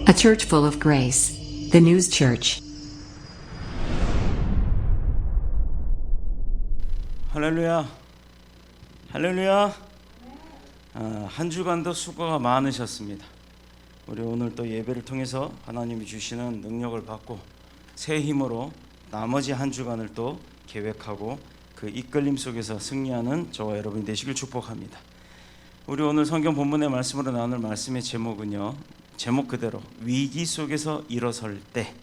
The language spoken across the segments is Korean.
A church full of grace. The News Church. 할렐루야. 할렐루야. 한 주간도 수고가 많으셨습니다. 우리 오늘 또 예배를 통해서 하나님이 주시는 능력을 받고 새 힘으로 나머지 한 주간을 또 계획하고 그 이끌림 속에서 승리하는 저와 여러분이 되시길 축복합니다. 우리 오늘 성경 본문의 말씀으로 나눌 말씀의 제목은요, 제목 그대로 위기 속에서 일어설 때,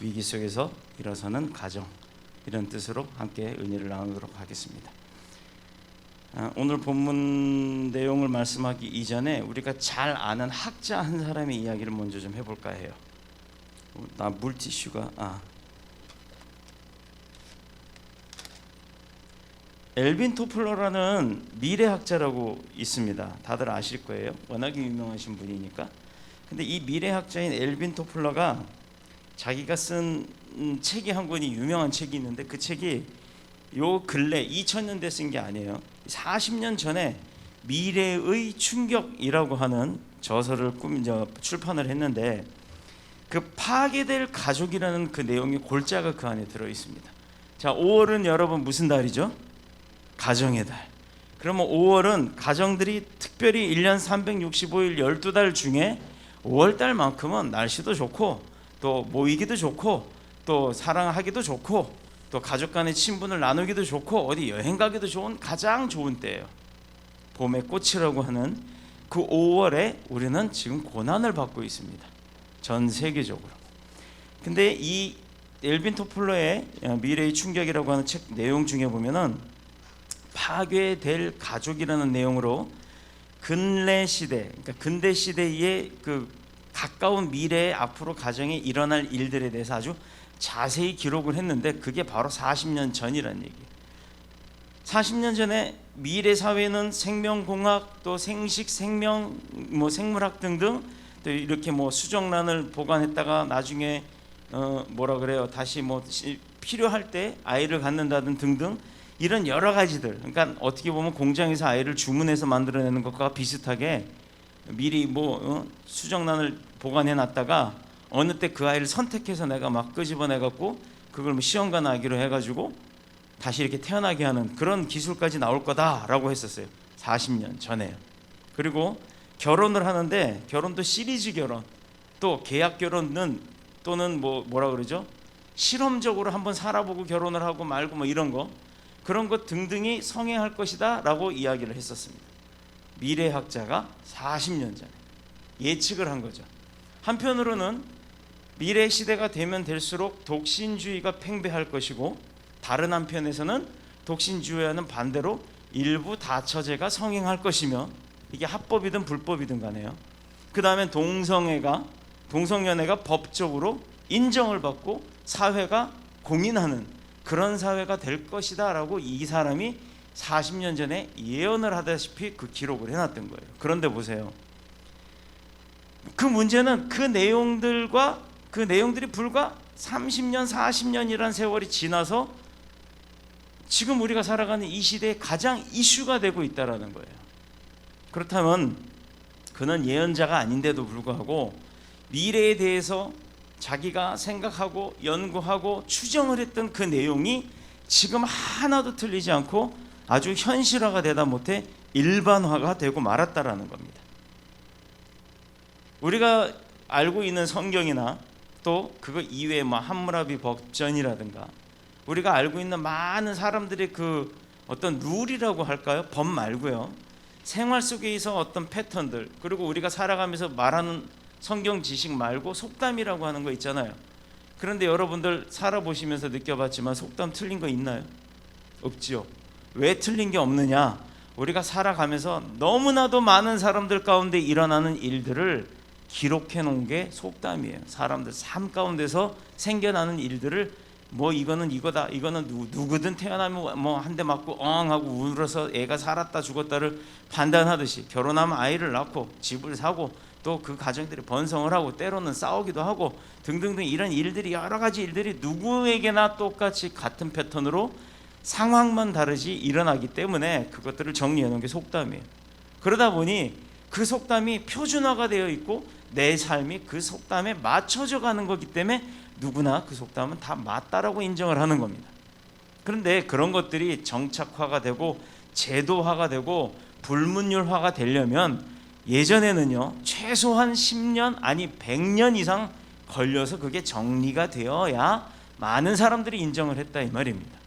위기 속에서 일어서는 가정, 이런 뜻으로 함께 은혜를 나누도록 하겠습니다. 오늘 본문 내용을 말씀하기 이전에 우리가 잘 아는 학자 한 사람의 이야기를 먼저 좀 해볼까 해요. 나 물티슈가 엘빈 토플러라는 미래학자라고 있습니다. 다들 아실 거예요. 워낙에 유명하신 분이니까. 근데 이 미래학자인 엘빈 토플러가 자기가 쓴 책이 한 권이 유명한 책이 있는데, 그 책이 요 근래 2000년대 쓴 게 아니에요. 40년 전에 미래의 충격이라고 하는 저서를 출판을 했는데, 그 파괴될 가족이라는 그 내용의 골자가 그 안에 들어 있습니다. 자, 5월은 여러분 무슨 달이죠? 가정의 달. 그러면 5월은 가정들이 특별히 1년 365일 12달 중에 5월달만큼은 날씨도 좋고 또 모이기도 좋고 또 사랑하기도 좋고 또 가족 간의 친분을 나누기도 좋고 어디 여행 가기도 좋은 가장 좋은 때예요. 봄의 꽃이라고 하는 그 5월에 우리는 지금 고난을 받고 있습니다. 전 세계적으로. 근데 이 엘빈 토플러의 미래의 충격이라고 하는 책 내용 중에 보면은 파괴될 가족이라는 내용으로 근래 시대, 그러니까 근대 시대의 그 가까운 미래에 앞으로 가정에 일어날 일들에 대해서 아주 자세히 기록을 했는데, 그게 바로 40년 전이라는 얘기예요. 40년 전에 미래 사회는 생명공학, 또 생식, 생명, 생물학 등등, 또 이렇게 수정란을 보관했다가 나중에 다시 필요할 때 아이를 갖는다든 등등, 이런 여러 가지들, 그러니까 어떻게 보면 공장에서 아이를 주문해서 만들어내는 것과 비슷하게 미리 수정란을 보관해 놨다가 어느 때 그 아이를 선택해서 내가 막 끄집어내 갖고 그걸 시험관 아기로 해가지고 다시 이렇게 태어나게 하는 그런 기술까지 나올 거다라고 했었어요. 40년 전에요. 그리고 결혼을 하는데, 결혼도 시리즈 결혼, 또 계약 결혼은 또는 실험적으로 한번 살아보고 결혼을 하고 말고 이런 거, 그런 것 등등이 성행할 것이다 라고 이야기를 했었습니다. 미래학자가 40년 전에 예측을 한 거죠. 한편으로는 미래 시대가 되면 될수록 독신주의가 팽배할 것이고, 다른 한편에서는 독신주의와는 반대로 일부 다처제가 성행할 것이며, 이게 합법이든 불법이든 간에요. 그 다음에 동성연애가 법적으로 인정을 받고 사회가 공인하는 그런 사회가 될 것이다 라고 이 사람이 40년 전에 예언을 하다시피 그 기록을 해놨던 거예요. 그런데 보세요, 그 문제는 그 내용들이 불과 30년 40년이란 세월이 지나서 지금 우리가 살아가는 이 시대에 가장 이슈가 되고 있다는 거예요. 그렇다면 그는 예언자가 아닌데도 불구하고 미래에 대해서 자기가 생각하고 연구하고 추정을 했던 그 내용이 지금 하나도 틀리지 않고 아주 현실화가 되다 못해 일반화가 되고 말았다라는 겁니다. 우리가 알고 있는 성경이나 또 그거 이외에 함무라비 법전이라든가 우리가 알고 있는 많은 사람들의 그 어떤 룰이라고 할까요? 법 말고요, 생활 속에서 어떤 패턴들, 그리고 우리가 살아가면서 말하는 성경 지식 말고 속담이라고 하는 거 있잖아요. 그런데 여러분들 살아보시면서 느껴봤지만 속담 틀린 거 있나요? 없지요. 왜 틀린 게 없느냐? 우리가 살아가면서 너무나도 많은 사람들 가운데 일어나는 일들을 기록해 놓은 게 속담이에요. 사람들 삶 가운데서 생겨나는 일들을 이거는 이거다, 이거는 누구든 태어나면 한 대 맞고 하고 울어서 애가 살았다 죽었다를 판단하듯이 결혼하면 아이를 낳고 집을 사고 또 그 가정들이 번성을 하고 때로는 싸우기도 하고 등등등, 이런 일들이 여러 가지 일들이 누구에게나 똑같이 같은 패턴으로 상황만 다르지 일어나기 때문에 그것들을 정리해 놓은 게 속담이에요. 그러다 보니 그 속담이 표준화가 되어 있고 내 삶이 그 속담에 맞춰져 가는 거기 때문에 누구나 그 속담은 다 맞다라고 인정을 하는 겁니다. 그런데 그런 것들이 정착화가 되고 제도화가 되고 불문율화가 되려면 예전에는요 최소한 10년 아니 100년 이상 걸려서 그게 정리가 되어야 많은 사람들이 인정을 했다 이 말입니다.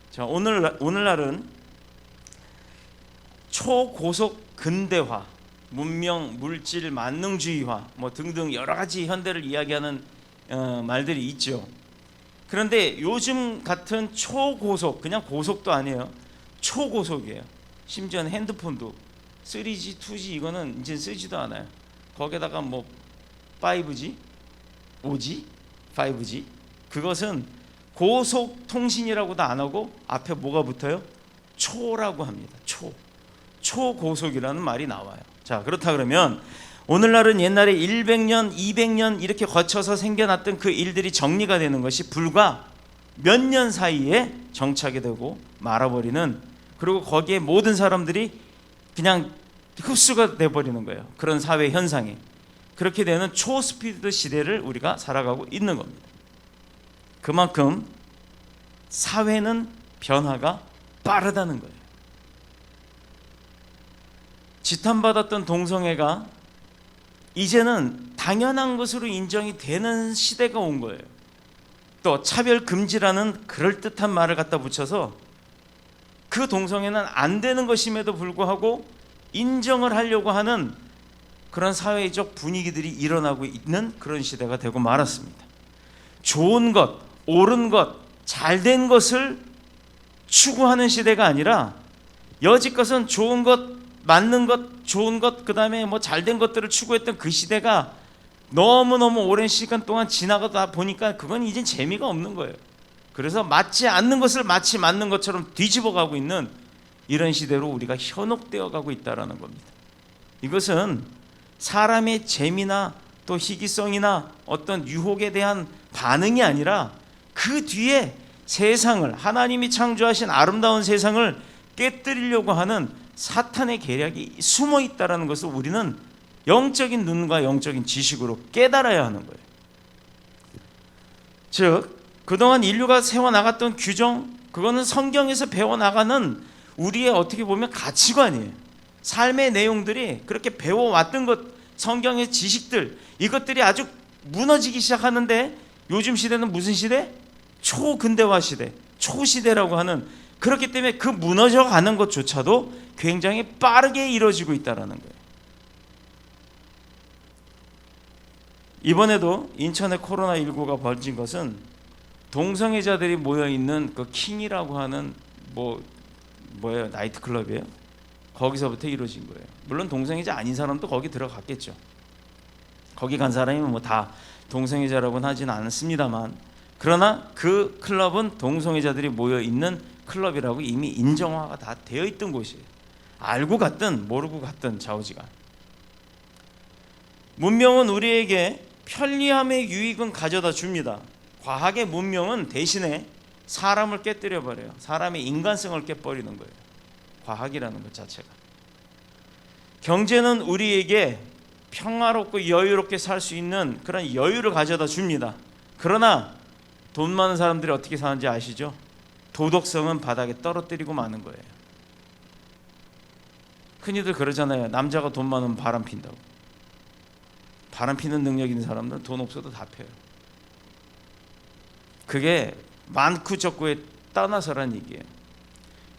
자, 오늘날은 초고속 근대화, 문명, 물질, 만능주의화 뭐 등등 여러 가지 현대를 이야기하는 말들이 있죠. 그런데 요즘 같은 초고속, 그냥 고속도 아니에요. 초고속이에요. 심지어는 핸드폰도 3G, 2G 이거는 이제 쓰지도 않아요. 거기다가 뭐 5G, 5G, 5G 그것은 고속 통신이라고도 안 하고 앞에 뭐가 붙어요? 초라고 합니다. 초고속이라는 말이 나와요. 자, 그렇다 그러면 오늘날은 옛날에 100년, 200년 이렇게 거쳐서 생겨났던 그 일들이 정리가 되는 것이 불과 몇 년 사이에 정착이 되고 말아버리는, 그리고 거기에 모든 사람들이 그냥 흡수가 돼버리는 거예요. 그런 사회 현상이. 그렇게 되는 초스피드 시대를 우리가 살아가고 있는 겁니다. 그만큼 사회는 변화가 빠르다는 거예요. 지탄받았던 동성애가 이제는 당연한 것으로 인정이 되는 시대가 온 거예요. 또 차별 금지라는 그럴듯한 말을 갖다 붙여서 그 동성애는 안 되는 것임에도 불구하고 인정을 하려고 하는 그런 사회적 분위기들이 일어나고 있는 그런 시대가 되고 말았습니다. 좋은 것, 옳은 것, 잘된 것을 추구하는 시대가 아니라 여지껏은 좋은 것, 맞는 것, 좋은 것, 그 다음에 뭐 잘된 것들을 추구했던 그 시대가 너무너무 오랜 시간 동안 지나가다 보니까 그건 이제 재미가 없는 거예요. 그래서 맞지 않는 것을 마치 맞는 것처럼 뒤집어 가고 있는 이런 시대로 우리가 현혹되어 가고 있다는 겁니다. 이것은 사람의 재미나 또 희귀성이나 어떤 유혹에 대한 반응이 아니라 그 뒤에 세상을, 하나님이 창조하신 아름다운 세상을 깨뜨리려고 하는 사탄의 계략이 숨어 있다는 것을 우리는 영적인 눈과 영적인 지식으로 깨달아야 하는 거예요. 즉 그동안 인류가 세워나갔던 규정, 그거는 성경에서 배워나가는 우리의 어떻게 보면 가치관이에요. 삶의 내용들이 그렇게 배워왔던 것, 성경의 지식들, 이것들이 아주 무너지기 시작하는데 요즘 시대는 무슨 시대? 초근대화 시대, 초시대라고 하는, 그렇기 때문에 그 무너져가는 것조차도 굉장히 빠르게 이루어지고 있다는 거예요. 이번에도 인천에 코로나19가 번진 것은 동성애자들이 모여있는 그 킹이라고 하는 뭐예요? 나이트클럽이에요? 거기서부터 이루어진 거예요. 물론 동성애자 아닌 사람도 거기 들어갔겠죠. 거기 간 사람이 뭐 다 동성애자라고는 하지는 않습니다만, 그러나 그 클럽은 동성애자들이 모여있는 클럽이라고 이미 인정화가 다 되어 있던 곳이에요. 알고 갔든 모르고 갔든 좌우지간. 문명은 우리에게 편리함의 유익은 가져다 줍니다. 과학의 문명은 대신에 사람을 깨뜨려 버려요. 사람의 인간성을 깨버리는 거예요. 과학이라는 것 자체가. 경제는 우리에게 평화롭고 여유롭게 살 수 있는 그런 여유를 가져다 줍니다. 그러나 돈 많은 사람들이 어떻게 사는지 아시죠? 도덕성은 바닥에 떨어뜨리고 마는 거예요. 흔히들 그러잖아요. 남자가 돈 많으면 바람 핀다고. 바람 피는 능력 있는 사람들은 돈 없어도 다 펴요. 그게 많고 적고에 떠나서란 얘기예요.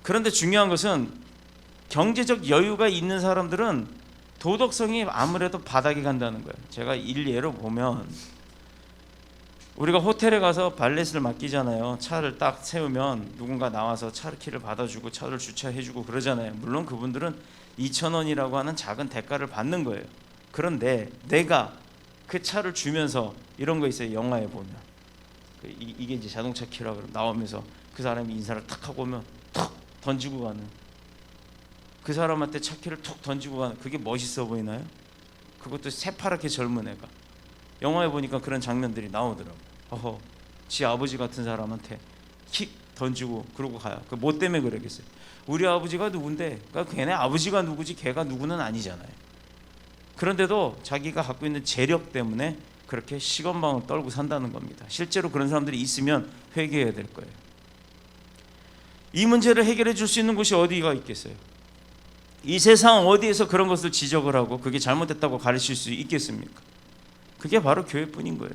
그런데 중요한 것은 경제적 여유가 있는 사람들은 도덕성이 아무래도 바닥에 간다는 거예요. 제가 일례로 보면 우리가 호텔에 가서 발렛을 맡기잖아요. 차를 딱 세우면 누군가 나와서 차 키를 받아주고 차를 주차해주고 그러잖아요. 물론 그분들은 2,000원이라고 하는 작은 대가를 받는 거예요. 그런데 내가 그 차를 주면서 이런 거 있어요. 영화에 보면 이게 이제 자동차 키라고 나오면서 그 사람이 인사를 탁 하고 오면 툭 던지고 가는, 그 사람한테 차 키를 툭 던지고 가는, 그게 멋있어 보이나요? 그것도 새파랗게 젊은 애가. 영화에 보니까 그런 장면들이 나오더라고요. 지 아버지 같은 사람한테 킥 던지고 그러고 가요. 그 뭐 때문에 그러겠어요? 우리 아버지가 누군데? 그러니까 걔네 아버지가 누구지 걔가 누구는 아니잖아요. 그런데도 자기가 갖고 있는 재력 때문에 그렇게 시건방을 떨고 산다는 겁니다. 실제로 그런 사람들이 있으면 회개해야 될 거예요. 이 문제를 해결해 줄 수 있는 곳이 어디가 있겠어요? 이 세상 어디에서 그런 것을 지적을 하고 그게 잘못됐다고 가르칠 수 있겠습니까? 그게 바로 교회뿐인 거예요.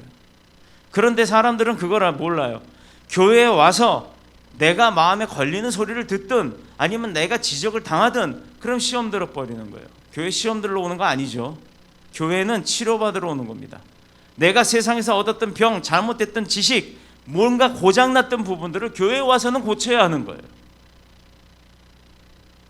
그런데 사람들은 그걸 몰라요. 교회에 와서 내가 마음에 걸리는 소리를 듣든 아니면 내가 지적을 당하든 그럼 시험 들어버리는 거예요. 교회 시험 들러 오는 거 아니죠. 교회는 치료받으러 오는 겁니다. 내가 세상에서 얻었던 병, 잘못됐던 지식, 뭔가 고장났던 부분들을 교회에 와서는 고쳐야 하는 거예요.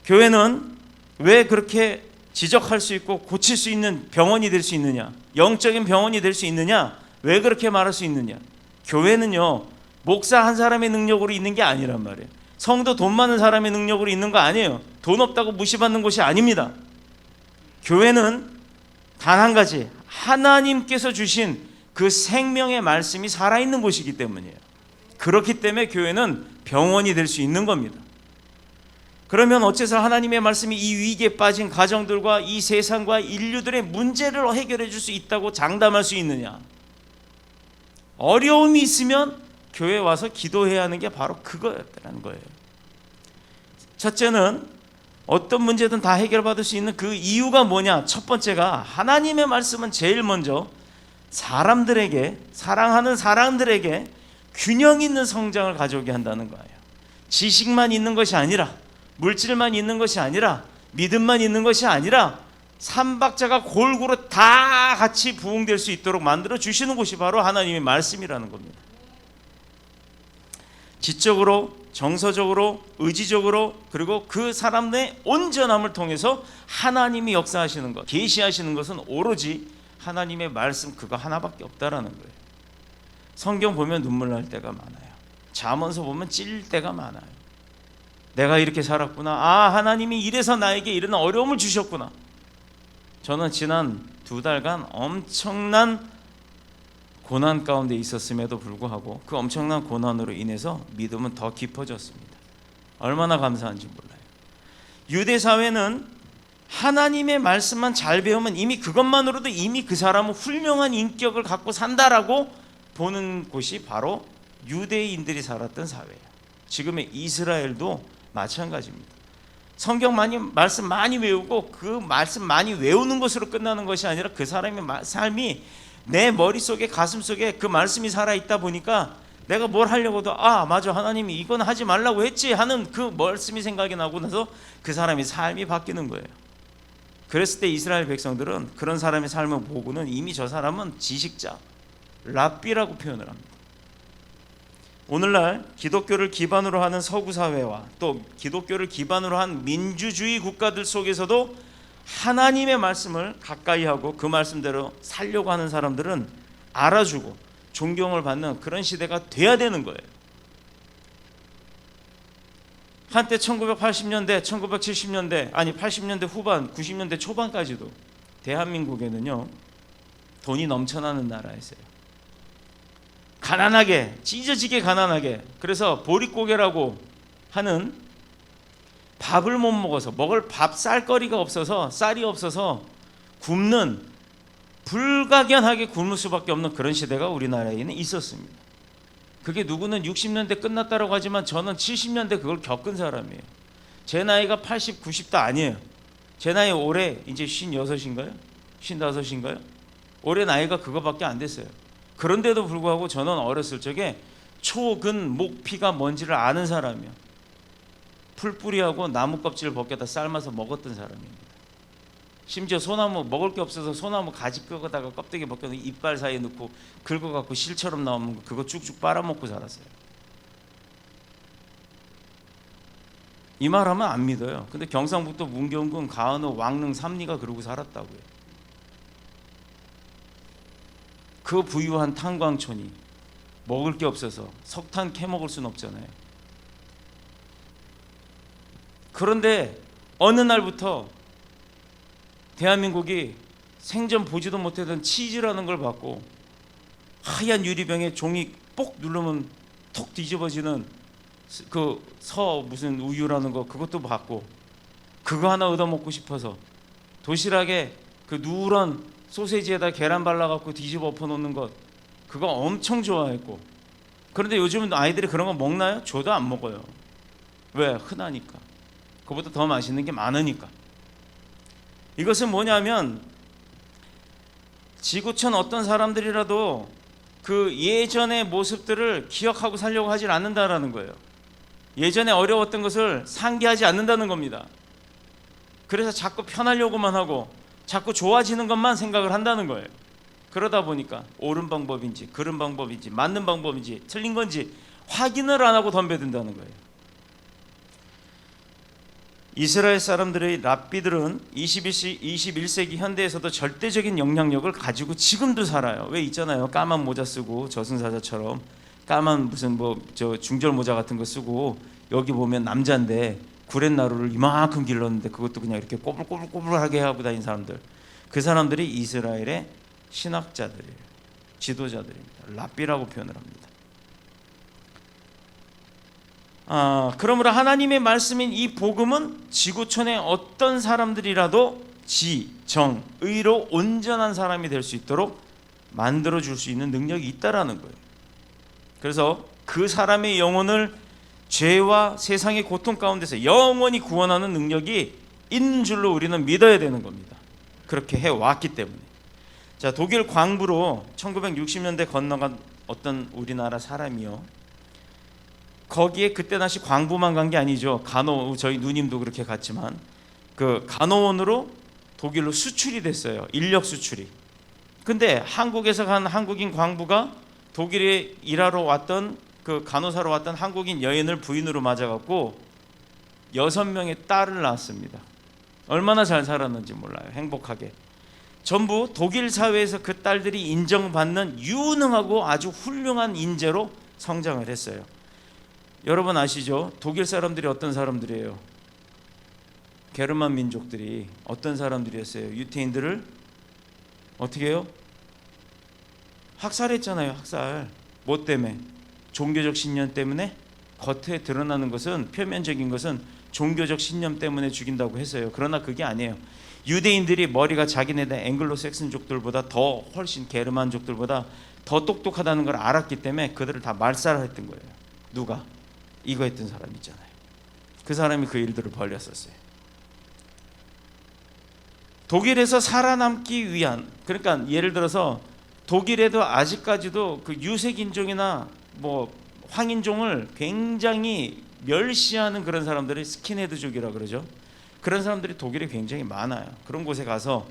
교회는 왜 그렇게 지적할 수 있고 고칠 수 있는 병원이 될 수 있느냐, 영적인 병원이 될 수 있느냐, 왜 그렇게 말할 수 있느냐. 교회는요, 목사 한 사람의 능력으로 있는 게 아니란 말이에요. 성도 돈 많은 사람의 능력으로 있는 거 아니에요. 돈 없다고 무시받는 곳이 아닙니다. 교회는 단 한 가지, 하나님께서 주신 그 생명의 말씀이 살아있는 곳이기 때문이에요. 그렇기 때문에 교회는 병원이 될 수 있는 겁니다. 그러면 어째서 하나님의 말씀이 이 위기에 빠진 가정들과 이 세상과 인류들의 문제를 해결해 줄 수 있다고 장담할 수 있느냐? 어려움이 있으면 교회에 와서 기도해야 하는 게 바로 그거였다는 거예요. 첫째는 어떤 문제든 다 해결받을 수 있는 그 이유가 뭐냐? 첫 번째가 하나님의 말씀은 제일 먼저 사람들에게, 사랑하는 사람들에게 균형 있는 성장을 가져오게 한다는 거예요. 지식만 있는 것이 아니라, 물질만 있는 것이 아니라, 믿음만 있는 것이 아니라 삼박자가 골고루 다 같이 부흥될 수 있도록 만들어 주시는 곳이 바로 하나님의 말씀이라는 겁니다. 지적으로, 정서적으로, 의지적으로, 그리고 그 사람의 온전함을 통해서 하나님이 역사하시는 것, 계시하시는 것은 오로지 하나님의 말씀 그거 하나밖에 없다라는 거예요. 성경 보면 눈물 날 때가 많아요. 잠언서 보면 찔릴 때가 많아요. 내가 이렇게 살았구나. 아, 하나님이 이래서 나에게 이런 어려움을 주셨구나. 저는 지난 2달간 엄청난 고난 가운데 있었음에도 불구하고 그 엄청난 고난으로 인해서 믿음은 더 깊어졌습니다. 얼마나 감사한지 몰라요. 유대 사회는 하나님의 말씀만 잘 배우면 이미 그것만으로도 이미 그 사람은 훌륭한 인격을 갖고 산다라고 보는 곳이 바로 유대인들이 살았던 사회예요. 지금의 이스라엘도 마찬가지입니다. 성경 말씀 많이 외우고 그 말씀 많이 외우는 것으로 끝나는 것이 아니라 그 사람의 삶이 내 머릿속에 가슴속에 그 말씀이 살아있다 보니까 내가 뭘 하려고도 아 맞아 하나님이 이건 하지 말라고 했지 하는 그 말씀이 생각이 나고 나서 그 사람의 삶이 바뀌는 거예요. 그랬을 때 이스라엘 백성들은 그런 사람의 삶을 보고는 이미 저 사람은 지식자, 랍비라고 표현을 합니다. 오늘날 기독교를 기반으로 하는 서구 사회와 또 기독교를 기반으로 한 민주주의 국가들 속에서도 하나님의 말씀을 가까이 하고 그 말씀대로 살려고 하는 사람들은 알아주고 존경을 받는 그런 시대가 돼야 되는 거예요. 한때 1980년대, 1970년대, 아니 80년대 후반, 90년대 초반까지도 대한민국에는요 돈이 넘쳐나는 나라였어요. 가난하게, 찢어지게 가난하게. 그래서 보릿고개라고 하는 밥을 못 먹어서 먹을 밥 쌀거리가 없어서 쌀이 없어서 굶는 불가견하게 굶을 수밖에 없는 그런 시대가 우리나라에는 있었습니다. 그게 누구는 60년대 끝났다고 하지만 저는 70년대 그걸 겪은 사람이에요. 제 나이가 80, 90도 아니에요. 제 나이 올해 이제 56인가요? 55인가요? 올해 나이가 그거밖에 안 됐어요. 그런데도 불구하고 저는 어렸을 적에 초근 목피가 뭔지를 아는 사람이에요. 풀뿌리하고 나무 껍질을 벗겨다 삶아서 먹었던 사람입니다. 심지어 소나무 먹을 게 없어서 소나무 가지 끄다가 껍데기 벗겨서 이빨 사이에 넣고 긁어갖고 실처럼 나오는 거 그거 쭉쭉 빨아먹고 살았어요. 이 말하면 안 믿어요. 근데 경상북도 문경군 가은호 왕릉 삼리가 그러고 살았다고요. 그 부유한 탄광촌이 먹을 게 없어서 석탄 캐먹을 수는 없잖아요. 그런데 어느 날부터 대한민국이 생전 보지도 못했던 치즈라는 걸 받고 하얀 유리병에 종이 뽁 누르면 톡 뒤집어지는 그 무슨 우유라는 거 그것도 받고 그거 하나 얻어먹고 싶어서 도시락에 그 누런 소세지에다 계란 발라갖고 뒤집어 엎어놓는 것, 그거 엄청 좋아했고. 그런데 요즘은 아이들이 그런 거 먹나요? 줘도 안 먹어요. 왜? 흔하니까. 그보다 더 맛있는 게 많으니까. 이것은 뭐냐면 지구촌 어떤 사람들이라도 그 예전의 모습들을 기억하고 살려고 하질 않는다라는 거예요. 예전에 어려웠던 것을 상기하지 않는다는 겁니다. 그래서 자꾸 편하려고만 하고 자꾸 좋아지는 것만 생각을 한다는 거예요. 그러다 보니까 옳은 방법인지 그른 방법인지 맞는 방법인지 틀린 건지 확인을 안 하고 덤벼든다는 거예요. 이스라엘 사람들의 랍비들은 21세기 현대에서도 절대적인 영향력을 가지고 지금도 살아요. 왜 있잖아요. 까만 모자 쓰고 저승사자처럼 까만 무슨 저 중절 모자 같은 거 쓰고 여기 보면 남자인데 구렛나루를 이만큼 길렀는데 그것도 그냥 이렇게 꼬불꼬불꼬불하게 하고 다니는 사람들. 그 사람들이 이스라엘의 신학자들이에요. 지도자들입니다. 랍비라고 표현을 합니다. 그러므로 하나님의 말씀인 이 복음은 지구촌의 어떤 사람들이라도 지, 정, 의로 온전한 사람이 될 수 있도록 만들어줄 수 있는 능력이 있다라는 거예요. 그래서 그 사람의 영혼을 죄와 세상의 고통 가운데서 영원히 구원하는 능력이 있는 줄로 우리는 믿어야 되는 겁니다. 그렇게 해왔기 때문에. 자, 독일 광부로 1960년대 건너간 어떤 우리나라 사람이요. 거기에 그때 당시 광부만 간 게 아니죠. 저희 누님도 그렇게 갔지만 그 간호원으로 독일로 수출이 됐어요. 인력 수출이. 근데 한국에서 간 한국인 광부가 독일에 일하러 왔던 그 간호사로 왔던 한국인 여인을 부인으로 맞아갖고 6명의 딸을 낳았습니다. 얼마나 잘 살았는지 몰라요. 행복하게. 전부 독일 사회에서 그 딸들이 인정받는 유능하고 아주 훌륭한 인재로 성장을 했어요. 여러분 아시죠? 독일 사람들이 어떤 사람들이에요? 게르만 민족들이 어떤 사람들이었어요? 유태인들을 어떻게 해요? 학살했잖아요. 학살. 뭐 때문에? 종교적 신념 때문에? 겉에 드러나는 것은, 표면적인 것은 종교적 신념 때문에 죽인다고 했어요. 그러나 그게 아니에요. 유대인들이 머리가 자기네들 앵글로색슨족들보다 더 훨씬 게르만족들보다 더 똑똑하다는 걸 알았기 때문에 그들을 다 말살했던 거예요. 누가? 이거 했던 사람 있잖아요. 그 사람이 그 일들을 벌였었어요. 독일에서 살아남기 위한, 그러니까 예를 들어서 독일에도 아직까지도 그 유색인종이나 뭐 황인종을 굉장히 멸시하는 그런 사람들이 스킨헤드족이라 그러죠. 그런 사람들이 독일에 굉장히 많아요. 그런 곳에 가서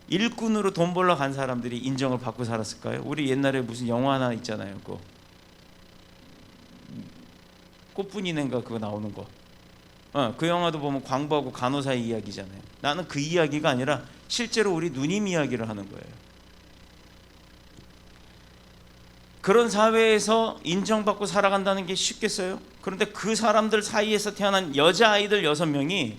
일꾼으로 돈 벌러 간 사람들이 인정을 받고 살았을까요? 우리 옛날에 무슨 영화 하나 있잖아요. 꽃분이네인가 그거 나오는 거. 그 영화도 보면 광부하고 간호사의 이야기잖아요. 나는 그 이야기가 아니라 실제로 우리 누님 이야기를 하는 거예요. 그런 사회에서 인정받고 살아간다는 게 쉽겠어요? 그런데 그 사람들 사이에서 태어난 여자아이들 6명이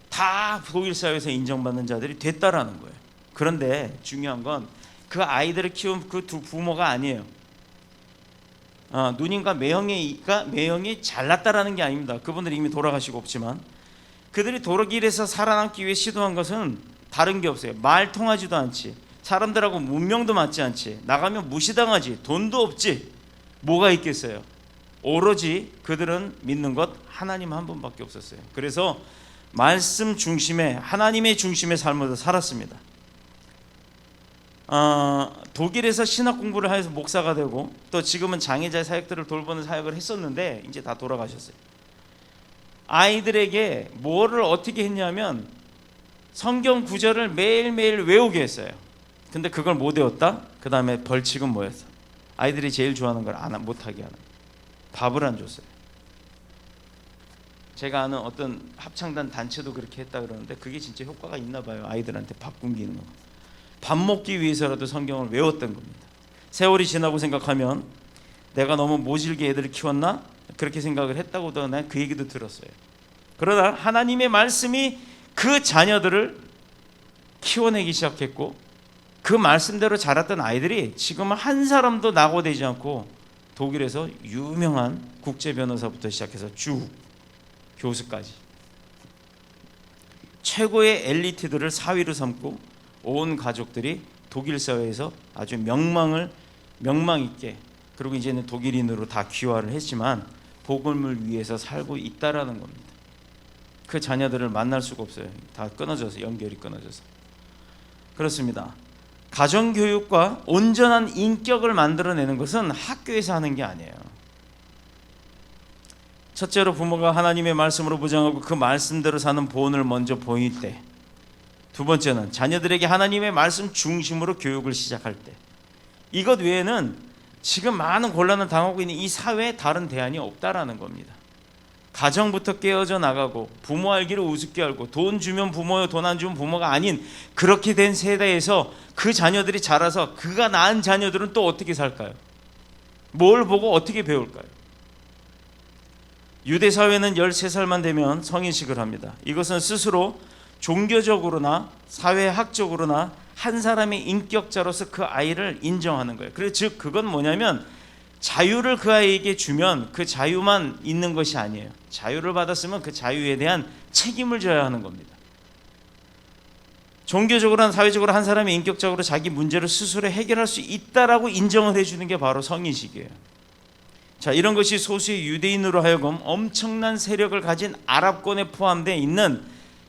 다 독일 사회에서 인정받는 자들이 됐다라는 거예요. 그런데 중요한 건 그 아이들을 키운 그 두 부모가 아니에요. 누님과 매형이 잘났다라는 게 아닙니다. 그분들이 이미 돌아가시고 없지만 그들이 독일에서 살아남기 위해 시도한 것은 다른 게 없어요. 말 통하지도 않지, 사람들하고 문명도 맞지 않지, 나가면 무시당하지, 돈도 없지, 뭐가 있겠어요. 오로지 그들은 믿는 것 하나님 한 분밖에 없었어요. 그래서 말씀 중심의, 하나님의 중심의 삶을 살았습니다. 독일에서 신학 공부를 해서 목사가 되고 또 지금은 장애자 사역들을 돌보는 사역을 했었는데 이제 다 돌아가셨어요. 아이들에게 뭐를 어떻게 했냐면 성경 구절을 매일매일 외우게 했어요. 근데 그걸 못 외웠다? 그 다음에 벌칙은 뭐였어? 아이들이 제일 좋아하는 걸 못하게 하는, 밥을 안 줬어요. 제가 아는 어떤 합창단 단체도 그렇게 했다 그러는데 그게 진짜 효과가 있나 봐요. 아이들한테 밥 굶기는 거. 밥 먹기 위해서라도 성경을 외웠던 겁니다. 세월이 지나고 생각하면 내가 너무 모질게 애들을 키웠나? 그렇게 생각을 했다고도 난 그 얘기도 들었어요. 그러다 하나님의 말씀이 그 자녀들을 키워내기 시작했고 그 말씀대로 자랐던 아이들이 지금은 한 사람도 낙오되지 않고 독일에서 유명한 국제 변호사부터 시작해서 쭉 교수까지 최고의 엘리트들을 사위로 삼고 온 가족들이 독일 사회에서 아주 명망 있게, 그리고 이제는 독일인으로 다 귀화를 했지만 복음을 위해서 살고 있다라는 겁니다. 그 자녀들을 만날 수가 없어요. 다 끊어져서, 연결이 끊어져서. 그렇습니다. 가정교육과 온전한 인격을 만들어내는 것은 학교에서 하는 게 아니에요. 첫째로 부모가 하나님의 말씀으로 부정하고 그 말씀대로 사는 본을 먼저 보일 때, 두 번째는 자녀들에게 하나님의 말씀 중심으로 교육을 시작할 때, 이것 외에는 지금 많은 곤란을 당하고 있는 이 사회에 다른 대안이 없다라는 겁니다. 가정부터 깨어져 나가고 부모 알기를 우습게 알고 돈 주면 부모요, 돈 안 주면 부모가 아닌 그렇게 된 세대에서 그 자녀들이 자라서 그가 낳은 자녀들은 또 어떻게 살까요? 뭘 보고 어떻게 배울까요? 유대 사회는 13살만 되면 성인식을 합니다. 이것은 스스로 종교적으로나 사회학적으로나 한 사람의 인격자로서 그 아이를 인정하는 거예요. 그래서 즉 그건 뭐냐면 자유를 그 아이에게 주면 그 자유만 있는 것이 아니에요. 자유를 받았으면 그 자유에 대한 책임을 져야 하는 겁니다. 종교적으로나 사회적으로 한 사람이 인격적으로 자기 문제를 스스로 해결할 수 있다라고 인정을 해주는 게 바로 성인식이에요. 자, 이런 것이 소수의 유대인으로 하여금 엄청난 세력을 가진 아랍권에 포함되어 있는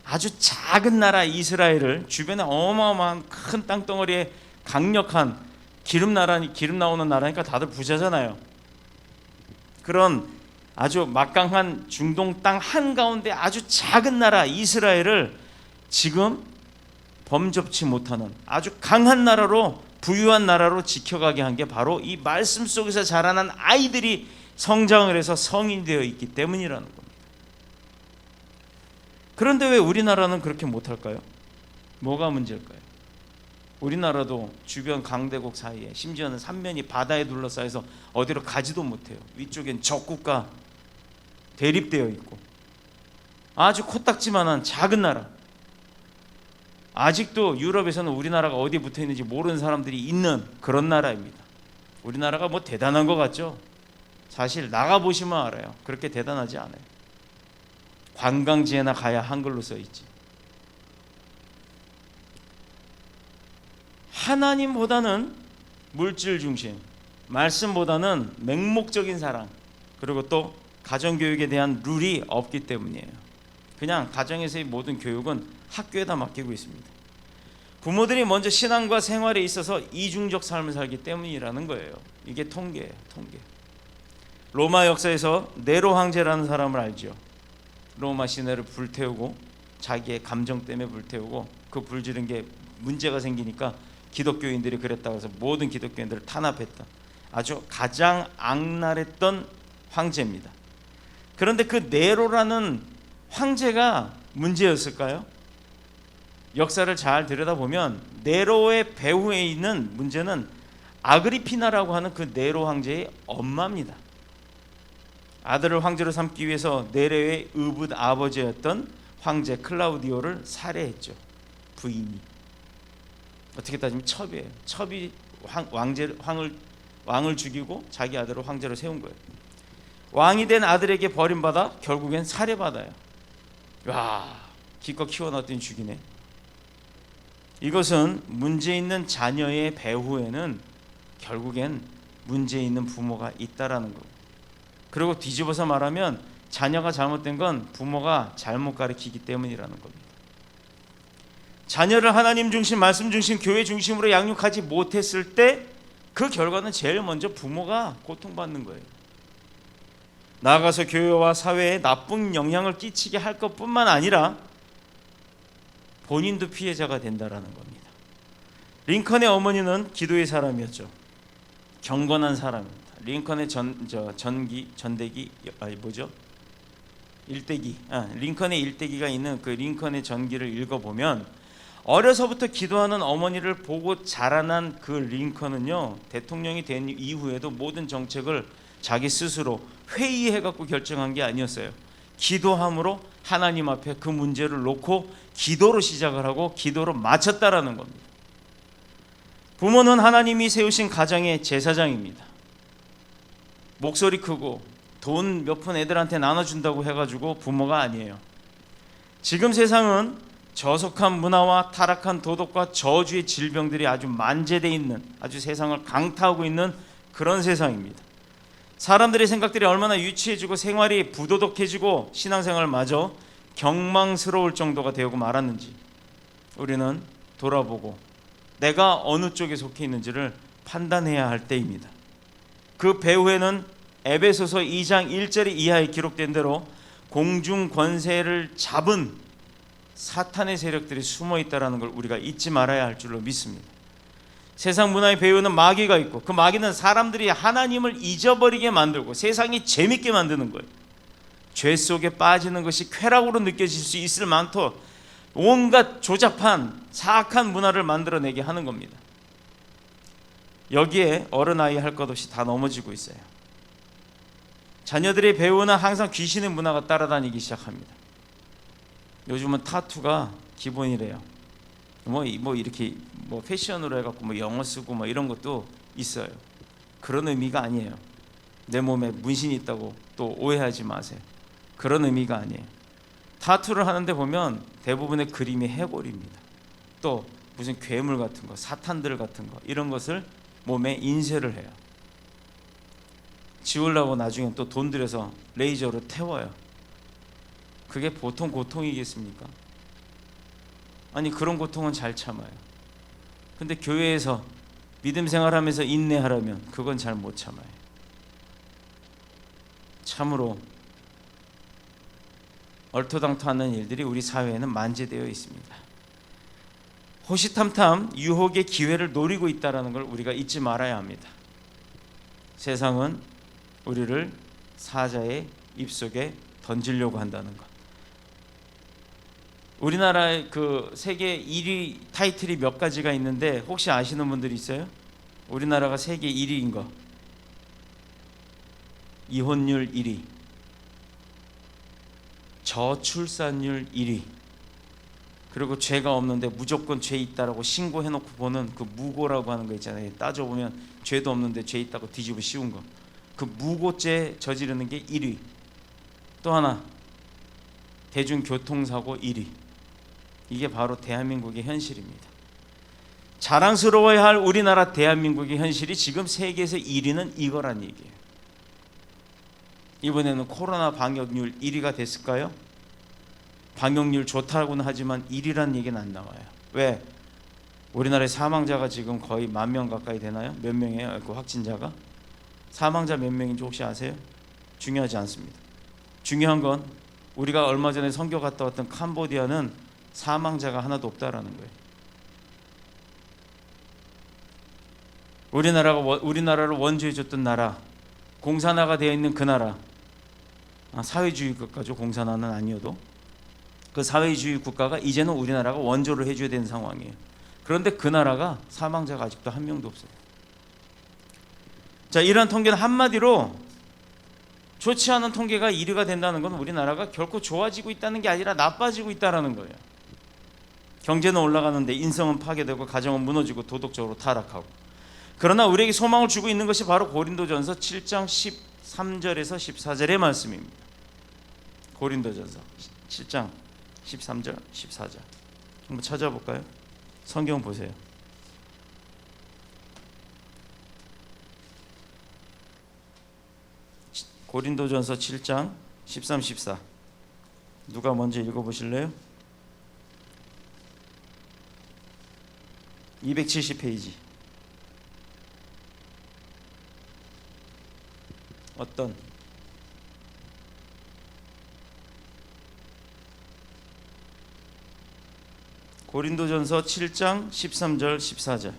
아주 작은 나라 이스라엘을, 주변에 어마어마한 큰 땅덩어리에 강력한 기름 나오는 나라니까 다들 부자잖아요. 그런 아주 막강한 중동 땅 한가운데 아주 작은 나라 이스라엘을 지금 범접치 못하는 아주 강한 나라로, 부유한 나라로 지켜가게 한 게 바로 이 말씀 속에서 자라난 아이들이 성장을 해서 성인이 되어 있기 때문이라는 겁니다. 그런데 왜 우리나라는 그렇게 못할까요? 뭐가 문제일까요? 우리나라도 주변 강대국 사이에, 심지어는 삼면이 바다에 둘러싸여서 어디로 가지도 못해요. 위쪽엔 적국과 대립되어 있고 아주 코딱지만한 작은 나라, 아직도 유럽에서는 우리나라가 어디에 붙어 있는지 모르는 사람들이 있는 그런 나라입니다. 우리나라가 뭐 대단한 것 같죠? 사실 나가보시면 알아요. 그렇게 대단하지 않아요. 관광지에나 가야 한글로 써 있지. 하나님보다는 물질 중심, 말씀보다는 맹목적인 사랑, 그리고 또 가정교육에 대한 룰이 없기 때문이에요. 그냥 가정에서의 모든 교육은 학교에다 맡기고 있습니다. 부모들이 먼저 신앙과 생활에 있어서 이중적 삶을 살기 때문이라는 거예요. 이게 통계예요, 통계. 로마 역사에서 네로 황제라는 사람을 알죠. 로마 시내를 불태우고, 자기의 감정 때문에 불태우고, 그 불지른 게 문제가 생기니까 기독교인들이 그랬다고 해서 모든 기독교인들을 탄압했던 아주 가장 악랄했던 황제입니다. 그런데 그 네로라는 황제가 문제였을까요? 역사를 잘 들여다보면 네로의 배후에 있는 문제는 아그리피나라고 하는 그 네로 황제의 엄마입니다. 아들을 황제로 삼기 위해서 네로의 의붓 아버지였던 황제 클라우디오를 살해했죠. 부인이. 어떻게 따지면 첩이에요. 첩이 왕을 죽이고 자기 아들을 황제로 세운 거예요. 왕이 된 아들에게 버림받아 결국엔 살해받아요. 와, 기껏 키워놨더니 죽이네. 이것은 문제 있는 자녀의 배후에는 결국엔 문제 있는 부모가 있다라는 거예요. 그리고 뒤집어서 말하면 자녀가 잘못된 건 부모가 잘못 가르치기 때문이라는 겁니다. 자녀를 하나님 중심, 말씀 중심, 교회 중심으로 양육하지 못했을 때 그 결과는 제일 먼저 부모가 고통받는 거예요. 나아가서 교회와 사회에 나쁜 영향을 끼치게 할 것뿐만 아니라 본인도 피해자가 된다라는 겁니다. 링컨의 어머니는 기도의 사람이었죠. 경건한 사람입니다. 링컨의 링컨의 일대기가 있는 그 링컨의 전기를 읽어보면 어려서부터 기도하는 어머니를 보고 자라난 그 링컨은요, 대통령이 된 이후에도 모든 정책을 자기 스스로 회의해갖고 결정한 게 아니었어요. 기도함으로 하나님 앞에 그 문제를 놓고 기도로 시작을 하고 기도로 마쳤다라는 겁니다. 부모는 하나님이 세우신 가정의 제사장입니다. 목소리 크고 돈 몇 푼 애들한테 나눠준다고 해가지고 부모가 아니에요. 지금 세상은 저속한 문화와 타락한 도덕과 저주의 질병들이 아주 만재되어 있는, 아주 세상을 강타하고 있는 그런 세상입니다. 사람들의 생각들이 얼마나 유치해지고 생활이 부도덕해지고 신앙생활마저 경망스러울 정도가 되고 말았는지 우리는 돌아보고 내가 어느 쪽에 속해 있는지를 판단해야 할 때입니다. 그 배후에는 에베소서 2장 1절 이하에 기록된 대로 공중 권세를 잡은 사탄의 세력들이 숨어 있다는 걸 우리가 잊지 말아야 할 줄로 믿습니다. 세상 문화의 배후에는 마귀가 있고 그 마귀는 사람들이 하나님을 잊어버리게 만들고 세상이 재밌게 만드는 거예요. 죄 속에 빠지는 것이 쾌락으로 느껴질 수 있을 만토 온갖 조잡한 사악한 문화를 만들어내게 하는 겁니다. 여기에 어른아이 할 것 없이 다 넘어지고 있어요. 자녀들의 배우는 항상 귀신의 문화가 따라다니기 시작합니다. 요즘은 타투가 기본이래요. 뭐 이렇게 패션으로 해갖고 영어 쓰고 이런 것도 있어요. 그런 의미가 아니에요. 내 몸에 문신이 있다고 또 오해하지 마세요. 그런 의미가 아니에요. 타투를 하는데 보면 대부분의 그림이 해골입니다. 또 무슨 괴물 같은 거, 사탄들 같은 거 이런 것을 몸에 인쇄를 해요. 지우려고 나중에 또 돈 들여서 레이저로 태워요. 그게 보통 고통이겠습니까? 아니 그런 고통은 잘 참아요. 근데 교회에서 믿음 생활하면서 인내하라면 그건 잘 못 참아요. 참으로 얼토당토하는 일들이 우리 사회에는 만재되어 있습니다. 호시탐탐 유혹의 기회를 노리고 있다는 걸 우리가 잊지 말아야 합니다. 세상은 우리를 사자의 입속에 던지려고 한다는 것. 우리나라의 그 세계 1위 타이틀이 몇 가지가 있는데 혹시 아시는 분들이 있어요? 우리나라가 세계 1위인 거. 이혼율 1위, 저출산율 1위, 그리고 죄가 없는데 무조건 죄 있다라고 신고해놓고 보는 그 무고라고 하는 거 있잖아요. 따져보면 죄도 없는데 죄 있다고 뒤집어 씌운 거. 그 무고죄 저지르는 게 1위. 또 하나 대중교통사고 1위. 이게 바로 대한민국의 현실입니다. 자랑스러워야 할 우리나라 대한민국의 현실이 지금 세계에서 1위는 이거란 얘기예요. 이번에는 코로나 방역률 1위가 됐을까요? 방역률 좋다고는 하지만 1위란 얘기는 안 나와요. 왜? 우리나라의 사망자가 지금 거의 10,000명 가까이 되나요? 몇 명이에요? 그 확진자가? 사망자 몇 명인지 혹시 아세요? 중요하지 않습니다. 중요한 건 우리가 얼마 전에 선교 갔다 왔던 캄보디아는 사망자가 하나도 없다라는 거예요. 우리나라를 원조해줬던 나라, 공산화가 되어 있는 그 나라, 사회주의 국가죠. 공산화는 아니어도 그 사회주의 국가가 이제는 우리나라가 원조를 해줘야 되는 상황이에요. 그런데 그 나라가 사망자가 아직도 한 명도 없어요. 자, 이러한 통계는 한마디로 좋지 않은 통계가 1위가 된다는 건 우리나라가 결코 좋아지고 있다는 게 아니라 나빠지고 있다는 거예요. 경제는 올라가는데 인성은 파괴되고 가정은 무너지고 도덕적으로 타락하고. 그러나 우리에게 소망을 주고 있는 것이 바로 고린도전서 7장 13절에서 14절의 말씀입니다. 고린도전서 7장 13절 14절 한번 찾아볼까요? 성경 보세요. 고린도전서 7장 13, 14 누가 먼저 읽어보실래요? 270페이지. 어떤 고린도전서 7장 13절 14절.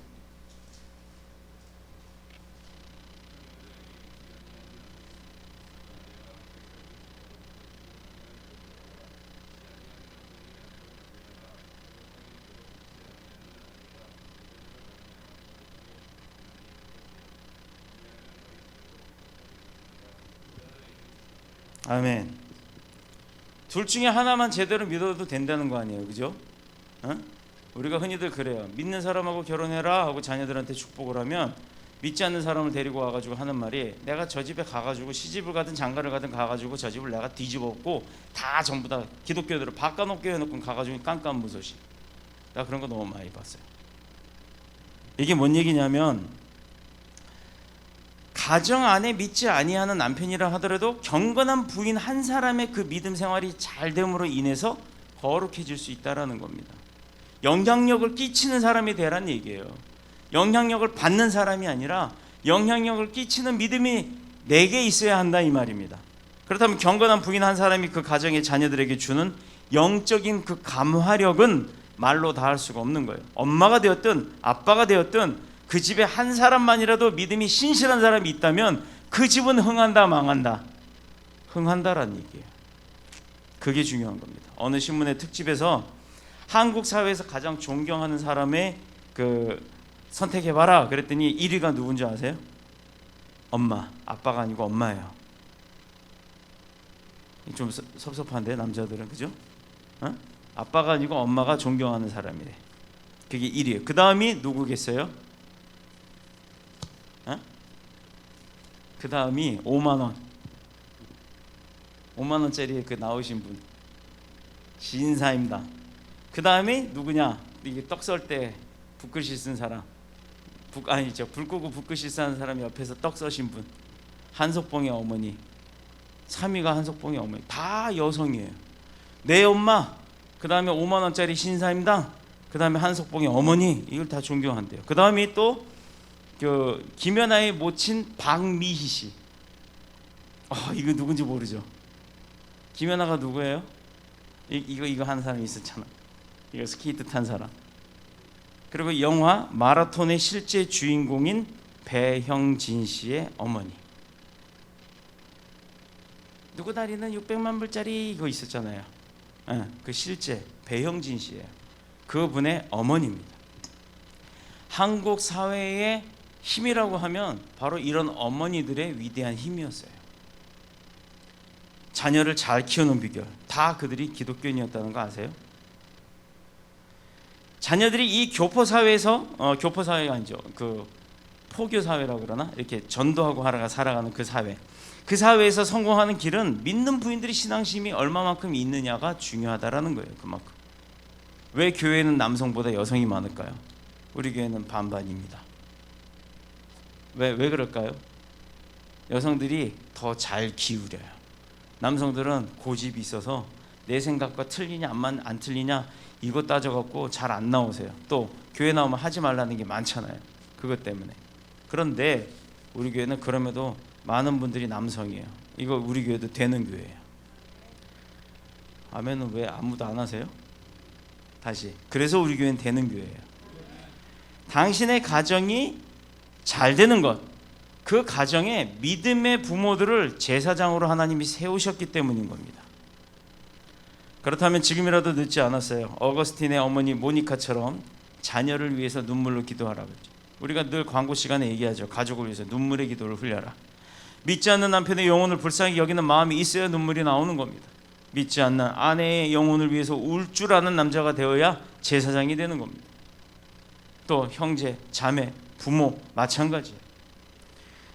아멘. 둘 중에 하나만 제대로 믿어도 된다는 거 아니에요, 그죠? 우리가 흔히들 그래요. 믿는 사람하고 결혼해라 하고 자녀들한테 축복을 하면 믿지 않는 사람을 데리고 와가지고 하는 말이, 내가 저 집에 가가지고 시집을 가든 장가를 가든 가가지고 저 집을 내가 뒤집었고 다 전부 다 기독교들을 바꿔놓게 해놓고 가가지고 깜깜무소식. 나 그런 거 너무 많이 봤어요. 이게 뭔 얘기냐면, 가정 안에 믿지 아니하는 남편이라 하더라도 경건한 부인 한 사람의 그 믿음 생활이 잘 됨으로 인해서 거룩해질 수 있다라는 겁니다. 영향력을 끼치는 사람이 되란 얘기예요. 영향력을 받는 사람이 아니라 영향력을 끼치는 믿음이 내게 있어야 한다 이 말입니다. 그렇다면 경건한 부인 한 사람이 그 가정의 자녀들에게 주는 영적인 그 감화력은 말로 다 할 수가 없는 거예요. 엄마가 되었든 아빠가 되었든 그 집에 한 사람만이라도 믿음이 신실한 사람이 있다면 그 집은 흥한다 망한다? 흥한다라는 얘기예요. 그게 중요한 겁니다. 어느 신문의 특집에서 한국 사회에서 가장 존경하는 사람의 그 선택해봐라 그랬더니 1위가 누군지 아세요? 엄마. 아빠가 아니고 엄마예요. 좀 섭섭한데 남자들은, 그죠? 어? 아빠가 아니고 엄마가 존경하는 사람이래. 그게 1위예요. 그 다음이 누구겠어요? 어? 그 다음이 5만원 5만원짜리 그 나오신 분, 신사임당. 그 다음이 누구냐? 이게 떡 썰 때 붓글씨 쓴 사람, 불 끄고 붓글씨 쓰는 사람 옆에서 떡 써신 분, 한석봉의 어머니. 3위가 한석봉의 어머니. 다 여성이에요. 내 엄마, 그 다음에 5만원짜리 신사임당, 그 다음에 한석봉의 어머니. 이걸 다 존경한대요. 그 다음이 또 그 김연아의 모친 박미희 씨. 이거 누군지 모르죠? 김연아가 누구예요? 이거 하는 사람이 있었잖아. 이거 스케이트 탄 사람. 그리고 영화 마라톤의 실제 주인공인 배형진 씨의 어머니. 누구 다리는 600만 불짜리 이거 있었잖아요. 그 실제 배형진 씨예요. 그분의 어머니입니다. 한국 사회의 힘이라고 하면 바로 이런 어머니들의 위대한 힘이었어요. 자녀를 잘 키우는 비결, 다 그들이 기독교인이었다는 거 아세요? 자녀들이 이 교포 사회에서 교포 사회가 아니죠. 그 포교 사회라고 그러나? 이렇게 전도하고 하다가 살아가는 그 사회. 그 사회에서 성공하는 길은 믿는 부인들의 신앙심이 얼마만큼 있느냐가 중요하다라는 거예요. 그만큼. 왜 교회는 남성보다 여성이 많을까요? 우리 교회는 반반입니다. 왜 그럴까요? 여성들이 더 잘 기울여요. 남성들은 고집이 있어서 내 생각과 틀리냐 안 틀리냐 이거 따져갖고 잘 안 나오세요. 또 교회 나오면 하지 말라는 게 많잖아요. 그것 때문에. 그런데 우리 교회는 그럼에도 많은 분들이 남성이에요. 이거 우리 교회도 되는 교회예요. 아멘은 왜 아무도 안 하세요? 다시. 그래서 우리 교회는 되는 교회예요. 당신의 가정이 잘 되는 것, 그 가정에 믿음의 부모들을 제사장으로 하나님이 세우셨기 때문인 겁니다. 그렇다면 지금이라도 늦지 않았어요. 어거스틴의 어머니 모니카처럼 자녀를 위해서 눈물로 기도하라고 했죠. 우리가 늘 광고 시간에 얘기하죠. 가족을 위해서 눈물의 기도를 흘려라. 믿지 않는 남편의 영혼을 불쌍히 여기는 마음이 있어야 눈물이 나오는 겁니다. 믿지 않는 아내의 영혼을 위해서 울 줄 아는 남자가 되어야 제사장이 되는 겁니다. 또 형제, 자매, 부모 마찬가지예요.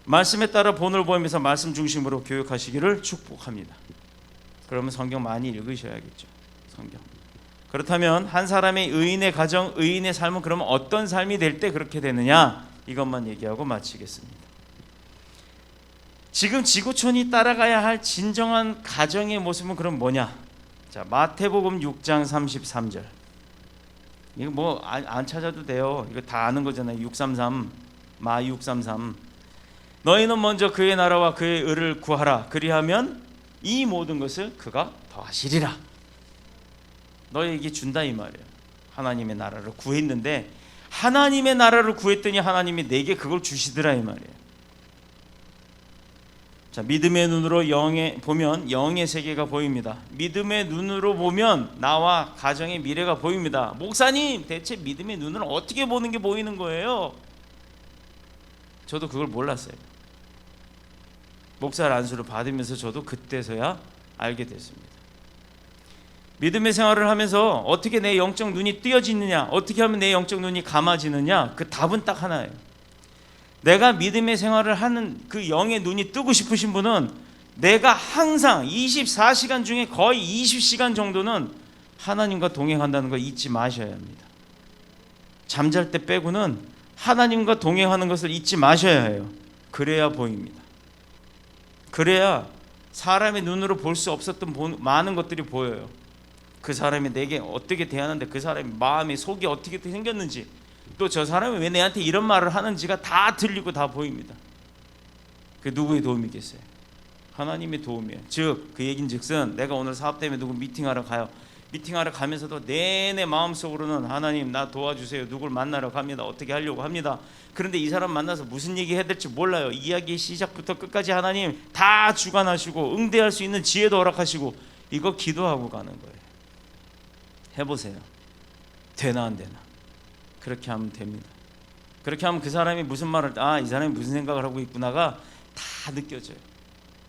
말씀에 따라 본을 보이면서 말씀 중심으로 교육하시기를 축복합니다. 그러면 성경 많이 읽으셔야겠죠. 성경. 그렇다면 한 사람의 의인의 가정, 의인의 삶은 그러면 어떤 삶이 될 때 그렇게 되느냐? 이것만 얘기하고 마치겠습니다. 지금 지구촌이 따라가야 할 진정한 가정의 모습은 그럼 뭐냐? 자, 마태복음 6장 33절. 이거 뭐 안 찾아도 돼요. 이거 다 아는 거잖아요. 633, 마 633. 너희는 먼저 그의 나라와 그의 의를 구하라. 그리하면 이 모든 것을 그가 더하시리라. 너에게 준다 이 말이에요. 하나님의 나라를 구했는데 하나님의 나라를 구했더니 하나님이 내게 그걸 주시더라 이 말이에요. 자, 믿음의 눈으로 보면 영의 세계가 보입니다. 믿음의 눈으로 보면 나와 가정의 미래가 보입니다. 목사님, 대체 믿음의 눈을 어떻게 보는 게 보이는 거예요? 저도 그걸 몰랐어요. 목사 안수를 받으면서 저도 그때서야 알게 됐습니다. 믿음의 생활을 하면서 어떻게 내 영적 눈이 뜨여지느냐, 어떻게 하면 내 영적 눈이 감아지느냐, 그 답은 딱 하나예요. 내가 믿음의 생활을 하는 그 영의 눈이 뜨고 싶으신 분은 내가 항상 24시간 중에 거의 20시간 정도는 하나님과 동행한다는 걸 잊지 마셔야 합니다. 잠잘 때 빼고는 하나님과 동행하는 것을 잊지 마셔야 해요. 그래야 보입니다. 그래야 사람의 눈으로 볼 수 없었던 많은 것들이 보여요. 그 사람이 내게 어떻게 대하는데, 그 사람의 마음이 속이 어떻게 생겼는지, 또 저 사람이 왜 내한테 이런 말을 하는지가 다 들리고 다 보입니다. 그 누구의 도움이겠어요? 하나님의 도움이에요. 즉 그 얘긴즉슨 내가 오늘 사업 때문에 누구 미팅하러 가요. 미팅하러 가면서도 내내 마음속으로는 하나님 나 도와주세요. 누굴 만나러 갑니다. 어떻게 하려고 합니다. 그런데 이 사람 만나서 무슨 얘기 해야 될지 몰라요. 이야기의 시작부터 끝까지 하나님 다 주관하시고 응대할 수 있는 지혜도 허락하시고, 이거 기도하고 가는 거예요. 해보세요. 되나 안 되나. 그렇게 하면 됩니다. 그렇게 하면 그 사람이 무슨 말을, 이 사람이 무슨 생각을 하고 있구나가 다 느껴져요.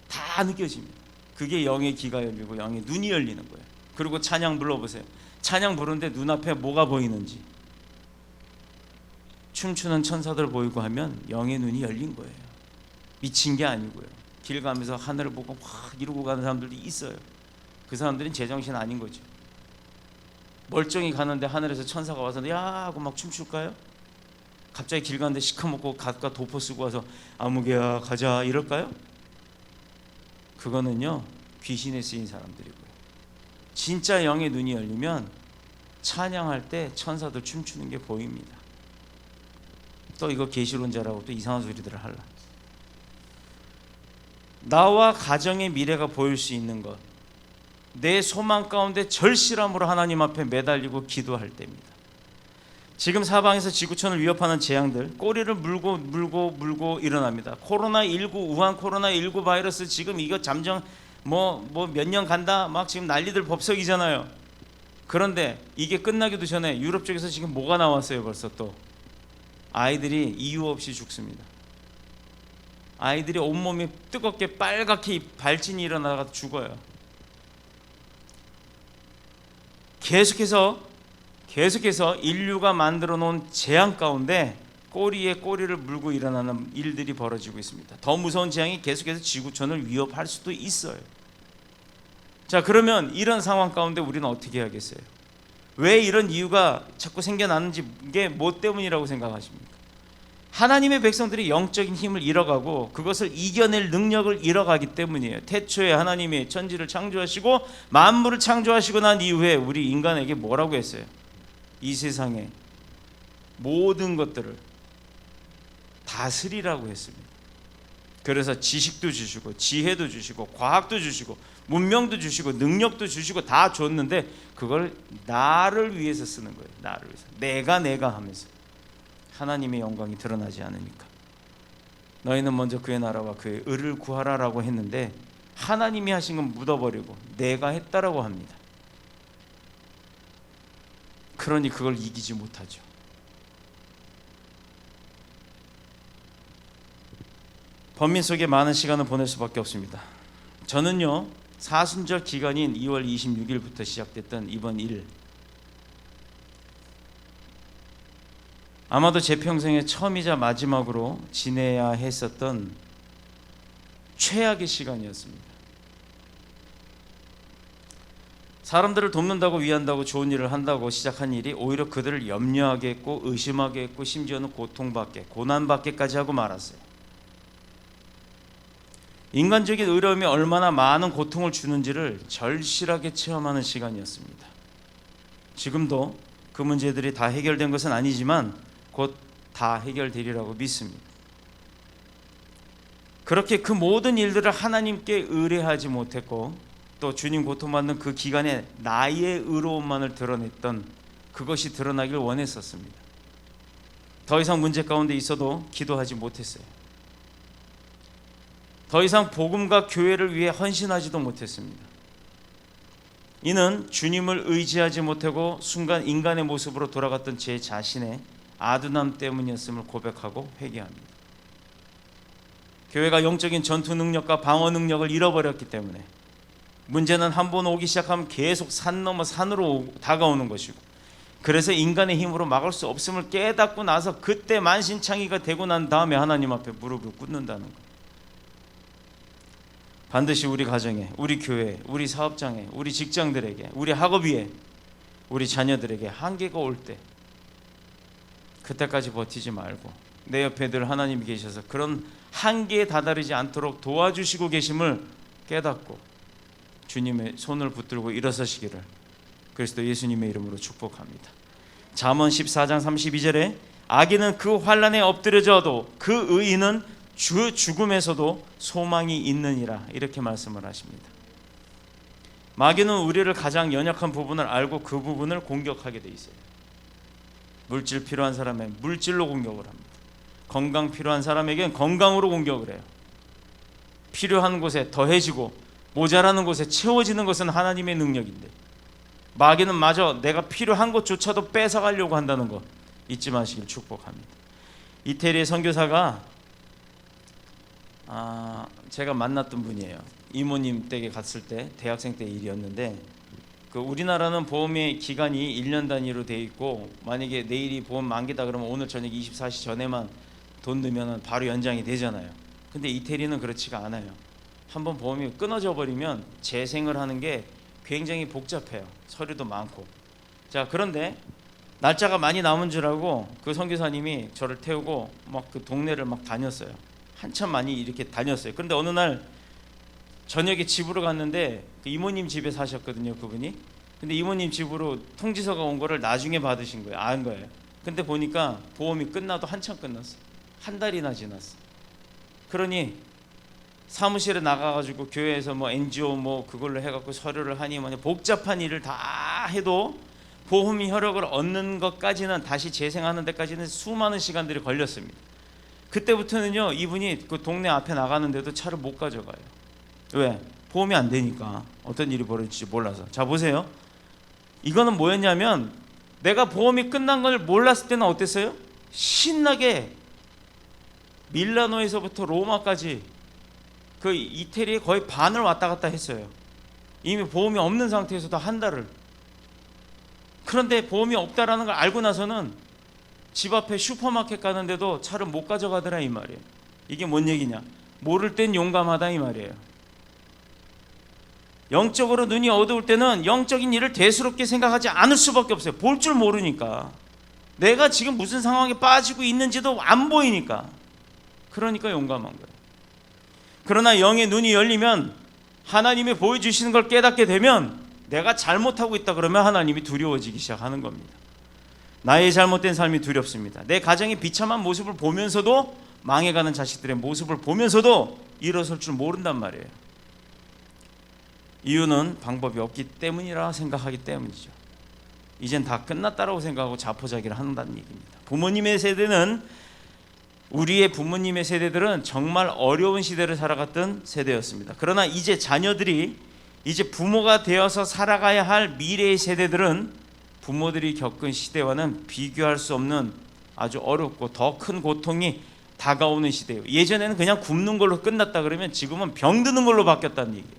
다 느껴집니다. 그게 영의 귀가 열리고 영의 눈이 열리는 거예요. 그리고 찬양 불러보세요. 찬양 부르는데 눈앞에 뭐가 보이는지. 춤추는 천사들 보이고 하면 영의 눈이 열린 거예요. 미친 게 아니고요. 길 가면서 하늘을 보고 확 이러고 가는 사람들도 있어요. 그 사람들은 제정신 아닌 거죠. 멀쩡히 가는데 하늘에서 천사가 와서 야 하고 막 춤출까요? 갑자기 길 가는데 시커멓고 갓과 도포 쓰고 와서 아무개야 가자 이럴까요? 그거는요 귀신에 쓰인 사람들이고요. 진짜 영의 눈이 열리면 찬양할 때 천사들 춤추는 게 보입니다. 또 이거 계시론자라고 또 이상한 소리들을 할라. 나와 가정의 미래가 보일 수 있는 것, 내 소망 가운데 절실함으로 하나님 앞에 매달리고 기도할 때입니다. 지금 사방에서 지구촌을 위협하는 재앙들 꼬리를 물고 일어납니다. 코로나19 우한 코로나19 바이러스 지금 이거 잠정 뭐 몇 년 간다 막 지금 난리들 법석이잖아요. 그런데 이게 끝나기도 전에 유럽 쪽에서 지금 뭐가 나왔어요. 벌써 또 아이들이 이유 없이 죽습니다. 아이들이 온몸이 뜨겁게 빨갛게 발진이 일어나다가 죽어요. 계속해서 인류가 만들어 놓은 재앙 가운데 꼬리에 꼬리를 물고 일어나는 일들이 벌어지고 있습니다. 더 무서운 재앙이 계속해서 지구촌을 위협할 수도 있어요. 자, 그러면 이런 상황 가운데 우리는 어떻게 해야겠어요? 왜 이런 이유가 자꾸 생겨나는지, 이게 뭐 때문이라고 생각하십니까? 하나님의 백성들이 영적인 힘을 잃어가고 그것을 이겨낼 능력을 잃어가기 때문이에요. 태초에 하나님이 천지를 창조하시고 만물을 창조하시고 난 이후에 우리 인간에게 뭐라고 했어요? 이 세상의 모든 것들을 다스리라고 했습니다. 그래서 지식도 주시고 지혜도 주시고 과학도 주시고 문명도 주시고 능력도 주시고 다 줬는데 그걸 나를 위해서 쓰는 거예요. 나를 위해서. 내가 하면서 하나님의 영광이 드러나지 않으니까. 너희는 먼저 그의 나라와 그의 의를 구하라라고 했는데 하나님이 하신 건 묻어버리고 내가 했다라고 합니다. 그러니 그걸 이기지 못하죠. 번민 속에 많은 시간을 보낼 수밖에 없습니다. 저는요 사순절 기간인 2월 26일부터 시작됐던 이번 일, 아마도 제 평생에 처음이자 마지막으로 지내야 했었던 최악의 시간이었습니다. 사람들을 돕는다고 위한다고 좋은 일을 한다고 시작한 일이 오히려 그들을 염려하게 했고 의심하게 했고 심지어는 고통받게 고난받게까지 하고 말았어요. 인간적인 어려움이 얼마나 많은 고통을 주는지를 절실하게 체험하는 시간이었습니다. 지금도 그 문제들이 다 해결된 것은 아니지만 곧 다 해결되리라고 믿습니다. 그렇게 그 모든 일들을 하나님께 의뢰하지 못했고 또 주님 고통받는 그 기간에 나의 의로움만을 드러냈던 그것이 드러나길 원했었습니다. 더 이상 문제 가운데 있어도 기도하지 못했어요. 더 이상 복음과 교회를 위해 헌신하지도 못했습니다. 이는 주님을 의지하지 못하고 순간 인간의 모습으로 돌아갔던 제 자신의 아둔함 때문이었음을 고백하고 회개합니다. 교회가 영적인 전투 능력과 방어 능력을 잃어버렸기 때문에 문제는 한 번 오기 시작하면 계속 산 넘어 산으로 다가오는 것이고 그래서 인간의 힘으로 막을 수 없음을 깨닫고 나서 그때 만신창이가 되고 난 다음에 하나님 앞에 무릎을 꿇는다는 거예요. 반드시 우리 가정에, 우리 교회에, 우리 사업장에, 우리 직장들에게, 우리 학업위에, 우리 자녀들에게 한계가 올 때 그때까지 버티지 말고 내 옆에 늘 하나님이 계셔서 그런 한계에 다다르지 않도록 도와주시고 계심을 깨닫고 주님의 손을 붙들고 일어서시기를 그리스도 예수님의 이름으로 축복합니다. 잠언 14장 32절에 악인은 그 환난에 엎드려져도 그 의인은 주 죽음에서도 소망이 있느니라 이렇게 말씀을 하십니다. 마귀는 우리를 가장 연약한 부분을 알고 그 부분을 공격하게 돼 있어요. 물질 필요한 사람에 물질로 공격을 합니다. 건강 필요한 사람에겐 건강으로 공격을 해요. 필요한 곳에 더해지고 모자라는 곳에 채워지는 것은 하나님의 능력인데 마귀는 마저 내가 필요한 것조차도 뺏어가려고 한다는 것 잊지 마시길 축복합니다. 이태리의 선교사가 제가 만났던 분이에요. 이모님 댁에 갔을 때 대학생 때 일이었는데 우리나라는 보험의 기간이 1년 단위로 돼 있고 만약에 내일이 보험 만기다 그러면 오늘 저녁 24시 전에만 돈 넣으면 바로 연장이 되잖아요. 근데 이태리는 그렇지가 않아요. 한번 보험이 끊어져 버리면 재생을 하는 게 굉장히 복잡해요. 서류도 많고. 자, 그런데 날짜가 많이 남은 줄 알고 그 선교사님이 저를 태우고 막 그 동네를 막 다녔어요. 한참 많이 이렇게 다녔어요. 그런데 어느 날 저녁에 집으로 갔는데 그 이모님 집에 사셨거든요, 그분이. 근데 이모님 집으로 통지서가 온 거를 나중에 받으신 거예요. 안 거예요. 근데 보니까 보험이 끝나도 한참 끝났어. 한 달이나 지났어. 그러니 사무실에 나가가지고 교회에서 뭐 NGO 뭐 그걸로 해갖고 서류를 하니 뭐냐 복잡한 일을 다 해도 보험 혈액을 얻는 것까지는 다시 재생하는 데까지는 수많은 시간들이 걸렸습니다. 그때부터는요 이분이 그 동네 앞에 나가는데도 차를 못 가져가요. 왜? 보험이 안 되니까. 어떤 일이 벌어질지 몰라서. 자, 보세요. 이거는 뭐였냐면 내가 보험이 끝난 걸 몰랐을 때는 어땠어요? 신나게 밀라노에서부터 로마까지 그 이태리에 거의 반을 왔다 갔다 했어요. 이미 보험이 없는 상태에서도 한 달을. 그런데 보험이 없다라는 걸 알고 나서는 집 앞에 슈퍼마켓 가는데도 차를 못 가져가더라 이 말이에요. 이게 뭔 얘기냐? 모를 땐 용감하다 이 말이에요. 영적으로 눈이 어두울 때는 영적인 일을 대수롭게 생각하지 않을 수밖에 없어요. 볼 줄 모르니까. 내가 지금 무슨 상황에 빠지고 있는지도 안 보이니까. 그러니까 용감한 거예요. 그러나 영의 눈이 열리면 하나님이 보여주시는 걸 깨닫게 되면 내가 잘못하고 있다 그러면 하나님이 두려워지기 시작하는 겁니다. 나의 잘못된 삶이 두렵습니다. 내 가정의 비참한 모습을 보면서도 망해가는 자식들의 모습을 보면서도 일어설 줄 모른단 말이에요. 이유는 방법이 없기 때문이라 생각하기 때문이죠. 이젠 다 끝났다라고 생각하고 자포자기를 한다는 얘기입니다. 부모님의 세대는 우리의 부모님의 세대들은 정말 어려운 시대를 살아갔던 세대였습니다. 그러나 이제 자녀들이 이제 부모가 되어서 살아가야 할 미래의 세대들은 부모들이 겪은 시대와는 비교할 수 없는 아주 어렵고 더 큰 고통이 다가오는 시대예요. 예전에는 그냥 굶는 걸로 끝났다 그러면 지금은 병드는 걸로 바뀌었다는 얘기예요.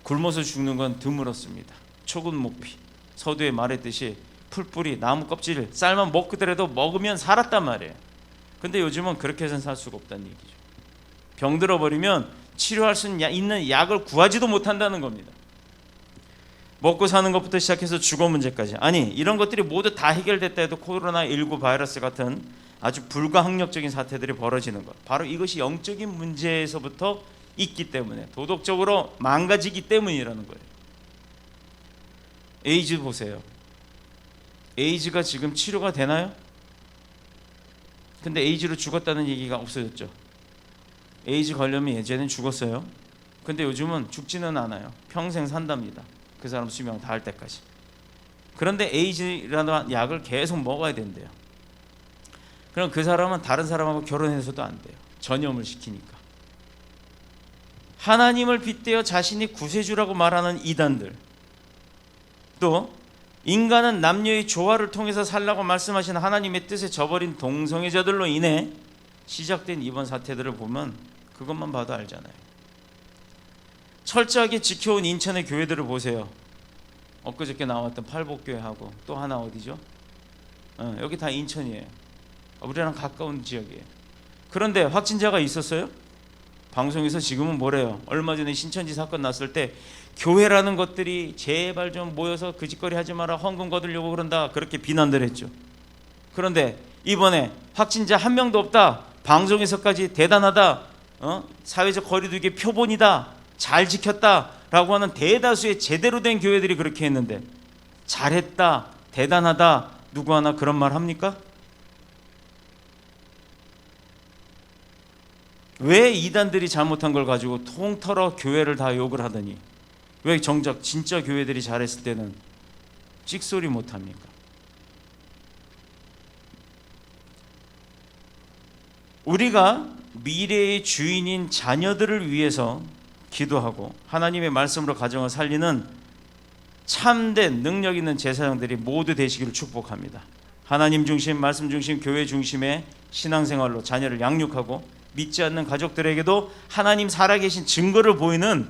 굶어서 죽는 건 드물었습니다. 초근 목피. 서두에 말했듯이 풀뿌리, 나무 껍질, 쌀만 먹더라도 먹으면 살았단 말이에요. 근데 요즘은 그렇게 해서는 살 수가 없다는 얘기죠. 병들어 버리면 치료할 수 있는 약을 구하지도 못한다는 겁니다. 먹고 사는 것부터 시작해서 주거 문제까지. 아니 이런 것들이 모두 다 해결됐다 해도 코로나19 바이러스 같은 아주 불가항력적인 사태들이 벌어지는 것. 바로 이것이 영적인 문제에서부터 있기 때문에 도덕적으로 망가지기 때문이라는 거예요. 에이즈 보세요. 에이즈가 지금 치료가 되나요? 근데 에이즈로 죽었다는 얘기가 없어졌죠. 에이즈 걸려면 예전엔 죽었어요. 근데 요즘은 죽지는 않아요. 평생 산답니다. 그 사람 수명 다할 때까지. 그런데 에이즈라는 약을 계속 먹어야 된대요. 그럼 그 사람은 다른 사람하고 결혼해서도 안 돼요. 전염을 시키니까. 하나님을 빗대어 자신이 구세주라고 말하는 이단들, 또 인간은 남녀의 조화를 통해서 살라고 말씀하신 하나님의 뜻에 저버린 동성애자들로 인해 시작된 이번 사태들을 보면 그것만 봐도 알잖아요. 철저하게 지켜온 인천의 교회들을 보세요. 엊그저께 나왔던 팔복교회하고 또 하나 어디죠? 여기 다 인천이에요. 우리랑 가까운 지역이에요. 그런데 확진자가 있었어요? 방송에서 지금은 뭐래요? 얼마 전에 신천지 사건 났을 때 교회라는 것들이 제발 좀 모여서 그 짓거리 하지 마라, 헌금 거두려고 그런다, 그렇게 비난들 했죠. 그런데 이번에 확진자 한 명도 없다, 방송에서까지 대단하다, 사회적 거리두기 표본이다, 잘 지켰다 라고 하는 대다수의 제대로 된 교회들이 그렇게 했는데 잘했다, 대단하다, 누구 하나 그런 말 합니까? 왜 이단들이 잘못한 걸 가지고 통틀어 교회를 다 욕을 하더니 왜 정작 진짜 교회들이 잘했을 때는 찍소리 못합니까? 우리가 미래의 주인인 자녀들을 위해서 기도하고 하나님의 말씀으로 가정을 살리는 참된 능력 있는 제사장들이 모두 되시기를 축복합니다. 하나님 중심, 말씀 중심, 교회 중심의 신앙생활로 자녀를 양육하고 믿지 않는 가족들에게도 하나님 살아계신 증거를 보이는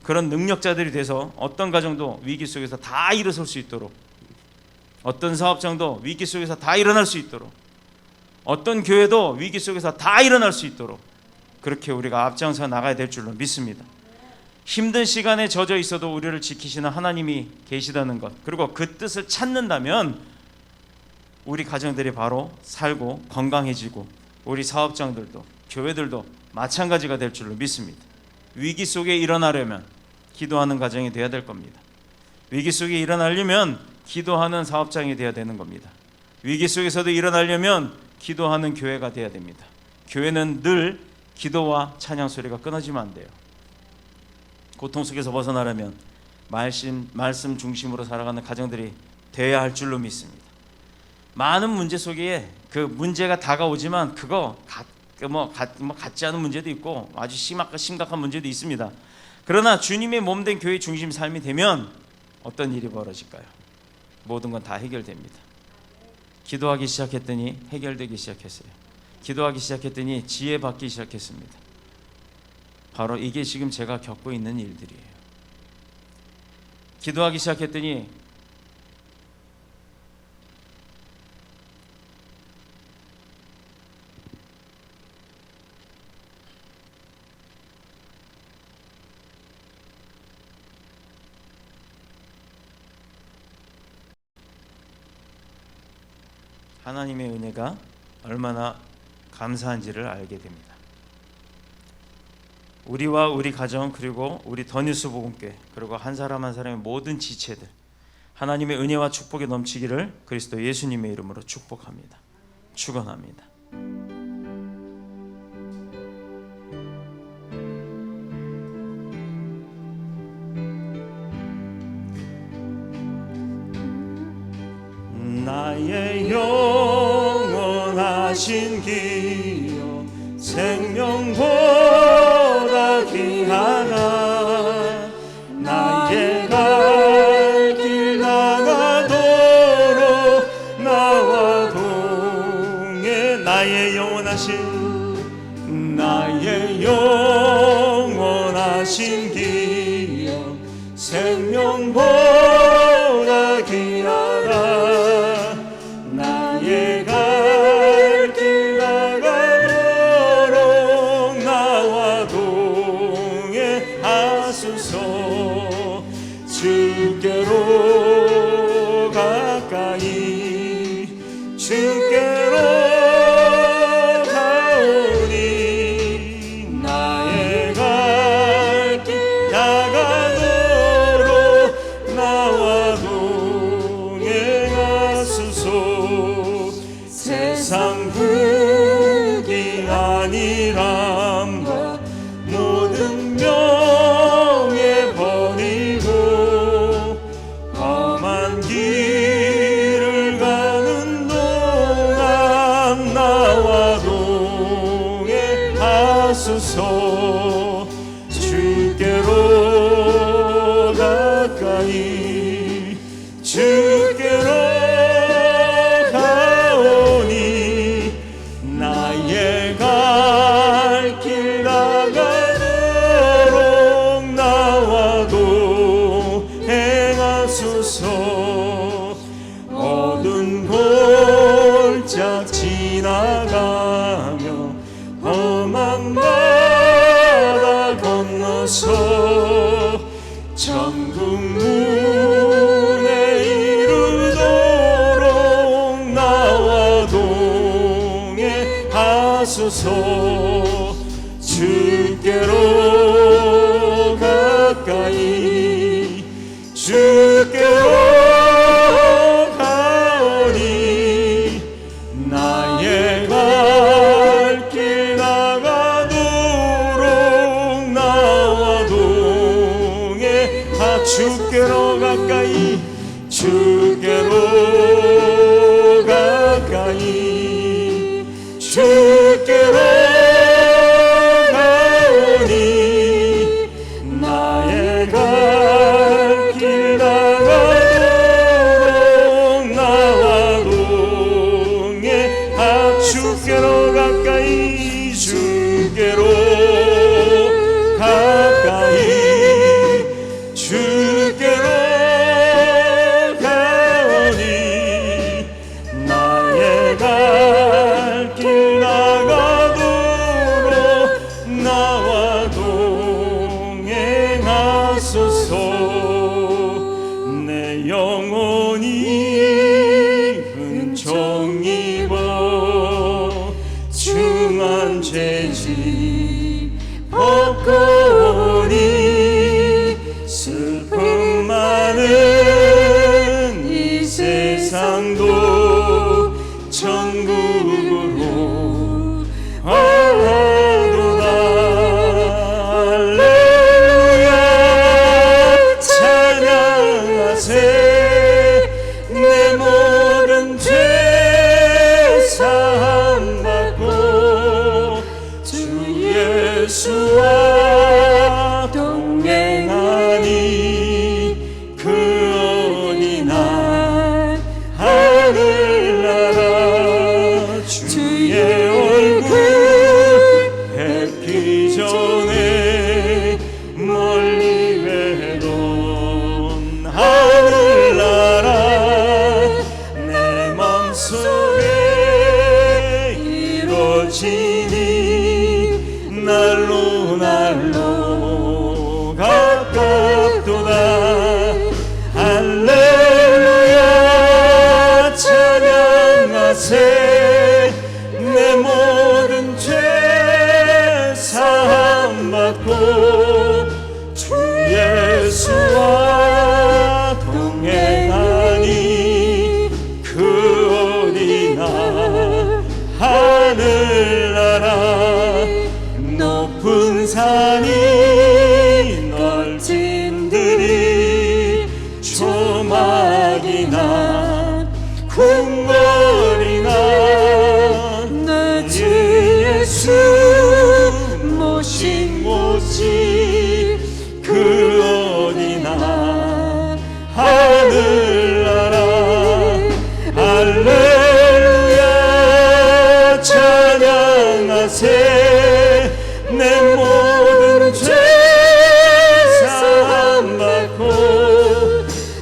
그런 능력자들이 돼서 어떤 가정도 위기 속에서 다 일어설 수 있도록, 어떤 사업장도 위기 속에서 다 일어날 수 있도록, 어떤 교회도 위기 속에서 다 일어날 수 있도록 그렇게 우리가 앞장서 나가야 될 줄로 믿습니다. 힘든 시간에 젖어 있어도 우리를 지키시는 하나님이 계시다는 것, 그리고 그 뜻을 찾는다면 우리 가정들이 바로 살고 건강해지고 우리 사업장들도 교회들도 마찬가지가 될 줄로 믿습니다. 위기 속에 일어나려면 기도하는 가정이 되어야 될 겁니다. 위기 속에 일어나려면 기도하는 사업장이 되어야 되는 겁니다. 위기 속에서도 일어나려면 기도하는 교회가 되어야 됩니다. 교회는 늘 기도와 찬양 소리가 끊어지면 안 돼요. 고통 속에서 벗어나려면 말씀 중심으로 살아가는 가정들이 되어야 할 줄로 믿습니다. 많은 문제 속에 그 문제가 다가오지만 그거 같지 않은 문제도 있고 아주 심각한 문제도 있습니다. 그러나 주님의 몸된 교회 중심 삶이 되면 어떤 일이 벌어질까요? 모든 건 다 해결됩니다. 기도하기 시작했더니 해결되기 시작했어요. 기도하기 시작했더니 지혜받기 시작했습니다. 바로 이게 지금 제가 겪고 있는 일들이에요. 기도하기 시작했더니 하나님의 은혜가 얼마나 감사한지를 알게 됩니다. 우리와 우리 가정, 그리고 우리 더뉴스 복음교회, 그리고 한 사람 한 사람의 모든 지체들, 하나님의 은혜와 축복이 넘치기를 그리스도 예수님의 이름으로 축복합니다. 축원합니다. 나의 영원하신 기여 생명보다 귀하나 나의 갈 길 나가도록 나와 동해 나의 영원하신 기여 생명보다 귀하나 주께로 가까이 주께로 가오니 나의 갈 길 나가도록 나와 동행하소서. 세상 국이 아니란다 모든 명예 버리고 길을 가는 동안 나와 동행하소서. 주께로 가까이 주께로 가오니 나의 갈 길 나가도록 나와 동행하소서. 가소서. 주께로 가까이 주께로 가오니 나의 갈 길 나가도록 나와 동해. 주께로 가까이 주께로 가까이 주께로 가오니 나의 갈 길 나가도록 나와 동해. 주께로 가까이 주께로 가까이 주께로 가오니 나의 갈 길 나가도록 나와 동행하소서. 내 영혼이 은총 입어 중한 죄지 벗고니 슬픔 많은 이 세상도 천국으로 와도다. 할렐루야 찬양하세. 내 모든 죄 사함 받고 주 예수와 동행하니 그 어디 날 하늘나라 주의 얼굴 뵙기 전에 멀리 뵈던 하늘나라 내 맘속에 이루어지니 날로 날로 가깝도다. 할렐루야 찬양하세. 내 모든 죄 사함 받고 주 예수와 동행하니 그 어디나 하늘나라. 높은 산이 넓진 들이 조막이나 궁궐이나 내 주 예수 모신 곳이 그 어디나 하늘나라. 할렐루야 찬양하세. 내 모든 죄 사함 받고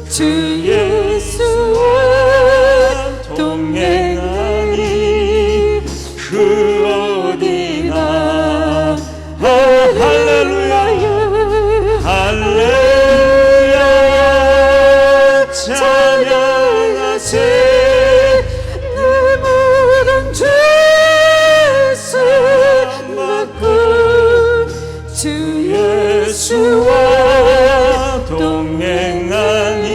주 예수와 동행하니 그 어디나 할렐루야 할렐루야 찬양하세. 내 모든 죄 사함 받고 주 예수와 동행하니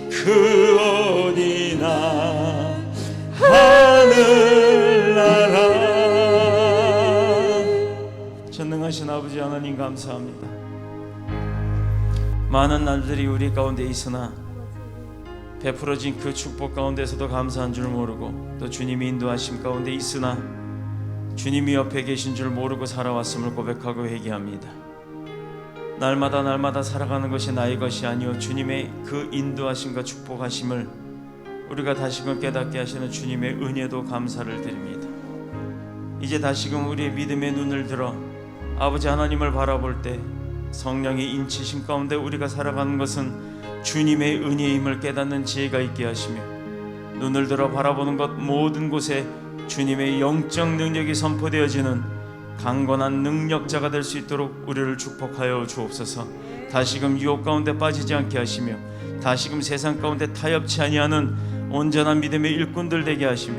그 어디나 하늘나라. 전능하신 아버지 하나님 감사합니다. 많은 날들이 우리 가운데 있으나 베풀어진 그 축복 가운데서도 감사한 줄 모르고 또 주님이 인도하심 가운데 있으나 주님이 옆에 계신 줄 모르고 살아왔음을 고백하고 회개합니다. 날마다 살아가는 것이 나의 것이 아니요 주님의 그 인도하심과 축복하심을 우리가 다시금 깨닫게 하시는 주님의 은혜도 감사를 드립니다. 이제 다시금 우리의 믿음의 눈을 들어 아버지 하나님을 바라볼 때 성령의 인치심 가운데 우리가 살아가는 것은 주님의 은혜임을 깨닫는 지혜가 있게 하시며 눈을 들어 바라보는 것 모든 곳에 주님의 영적 능력이 선포되어지는 강건한 능력자가 될 수 있도록 우리를 축복하여 주옵소서. 다시금 유혹 가운데 빠지지 않게 하시며 다시금 세상 가운데 타협치 아니하는 온전한 믿음의 일꾼들 되게 하시며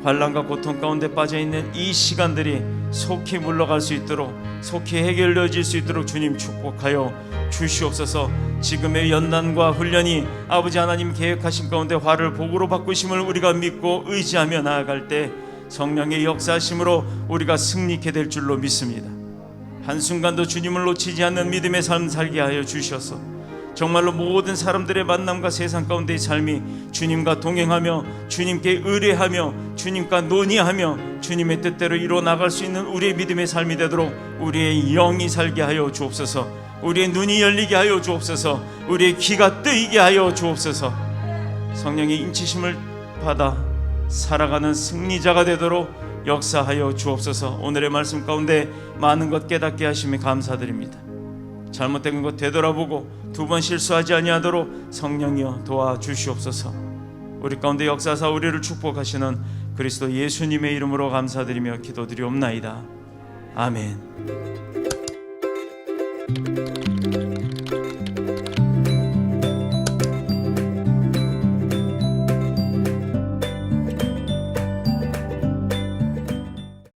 환난과 고통 가운데 빠져있는 이 시간들이 속히 물러갈 수 있도록, 속히 해결되어질 수 있도록 주님 축복하여 주시옵소서. 지금의 연단과 훈련이 아버지 하나님 계획하신 가운데 화를 복으로 바꾸심을 우리가 믿고 의지하며 나아갈 때 성령의 역사하심으로 우리가 승리케 될 줄로 믿습니다. 한순간도 주님을 놓치지 않는 믿음의 삶 살게 하여 주셔서 정말로 모든 사람들의 만남과 세상 가운데의 삶이 주님과 동행하며 주님께 의뢰하며 주님과 논의하며 주님의 뜻대로 이루어 나갈 수 있는 우리의 믿음의 삶이 되도록 우리의 영이 살게 하여 주옵소서. 우리의 눈이 열리게 하여 주옵소서. 우리의 귀가 뜨이게 하여 주옵소서. 성령의 인치심을 받아 살아가는 승리자가 되도록 역사하여 주옵소서. 오늘의 말씀 가운데 많은 것 깨닫게 하심에 감사드립니다. 잘못된 것 되돌아보고 두 번 실수하지 아니하도록 성령이여 도와주시옵소서. 우리 가운데 역사사 우리를 축복하시는 그리스도 예수님의 이름으로 감사드리며 기도드리옵나이다. 아멘.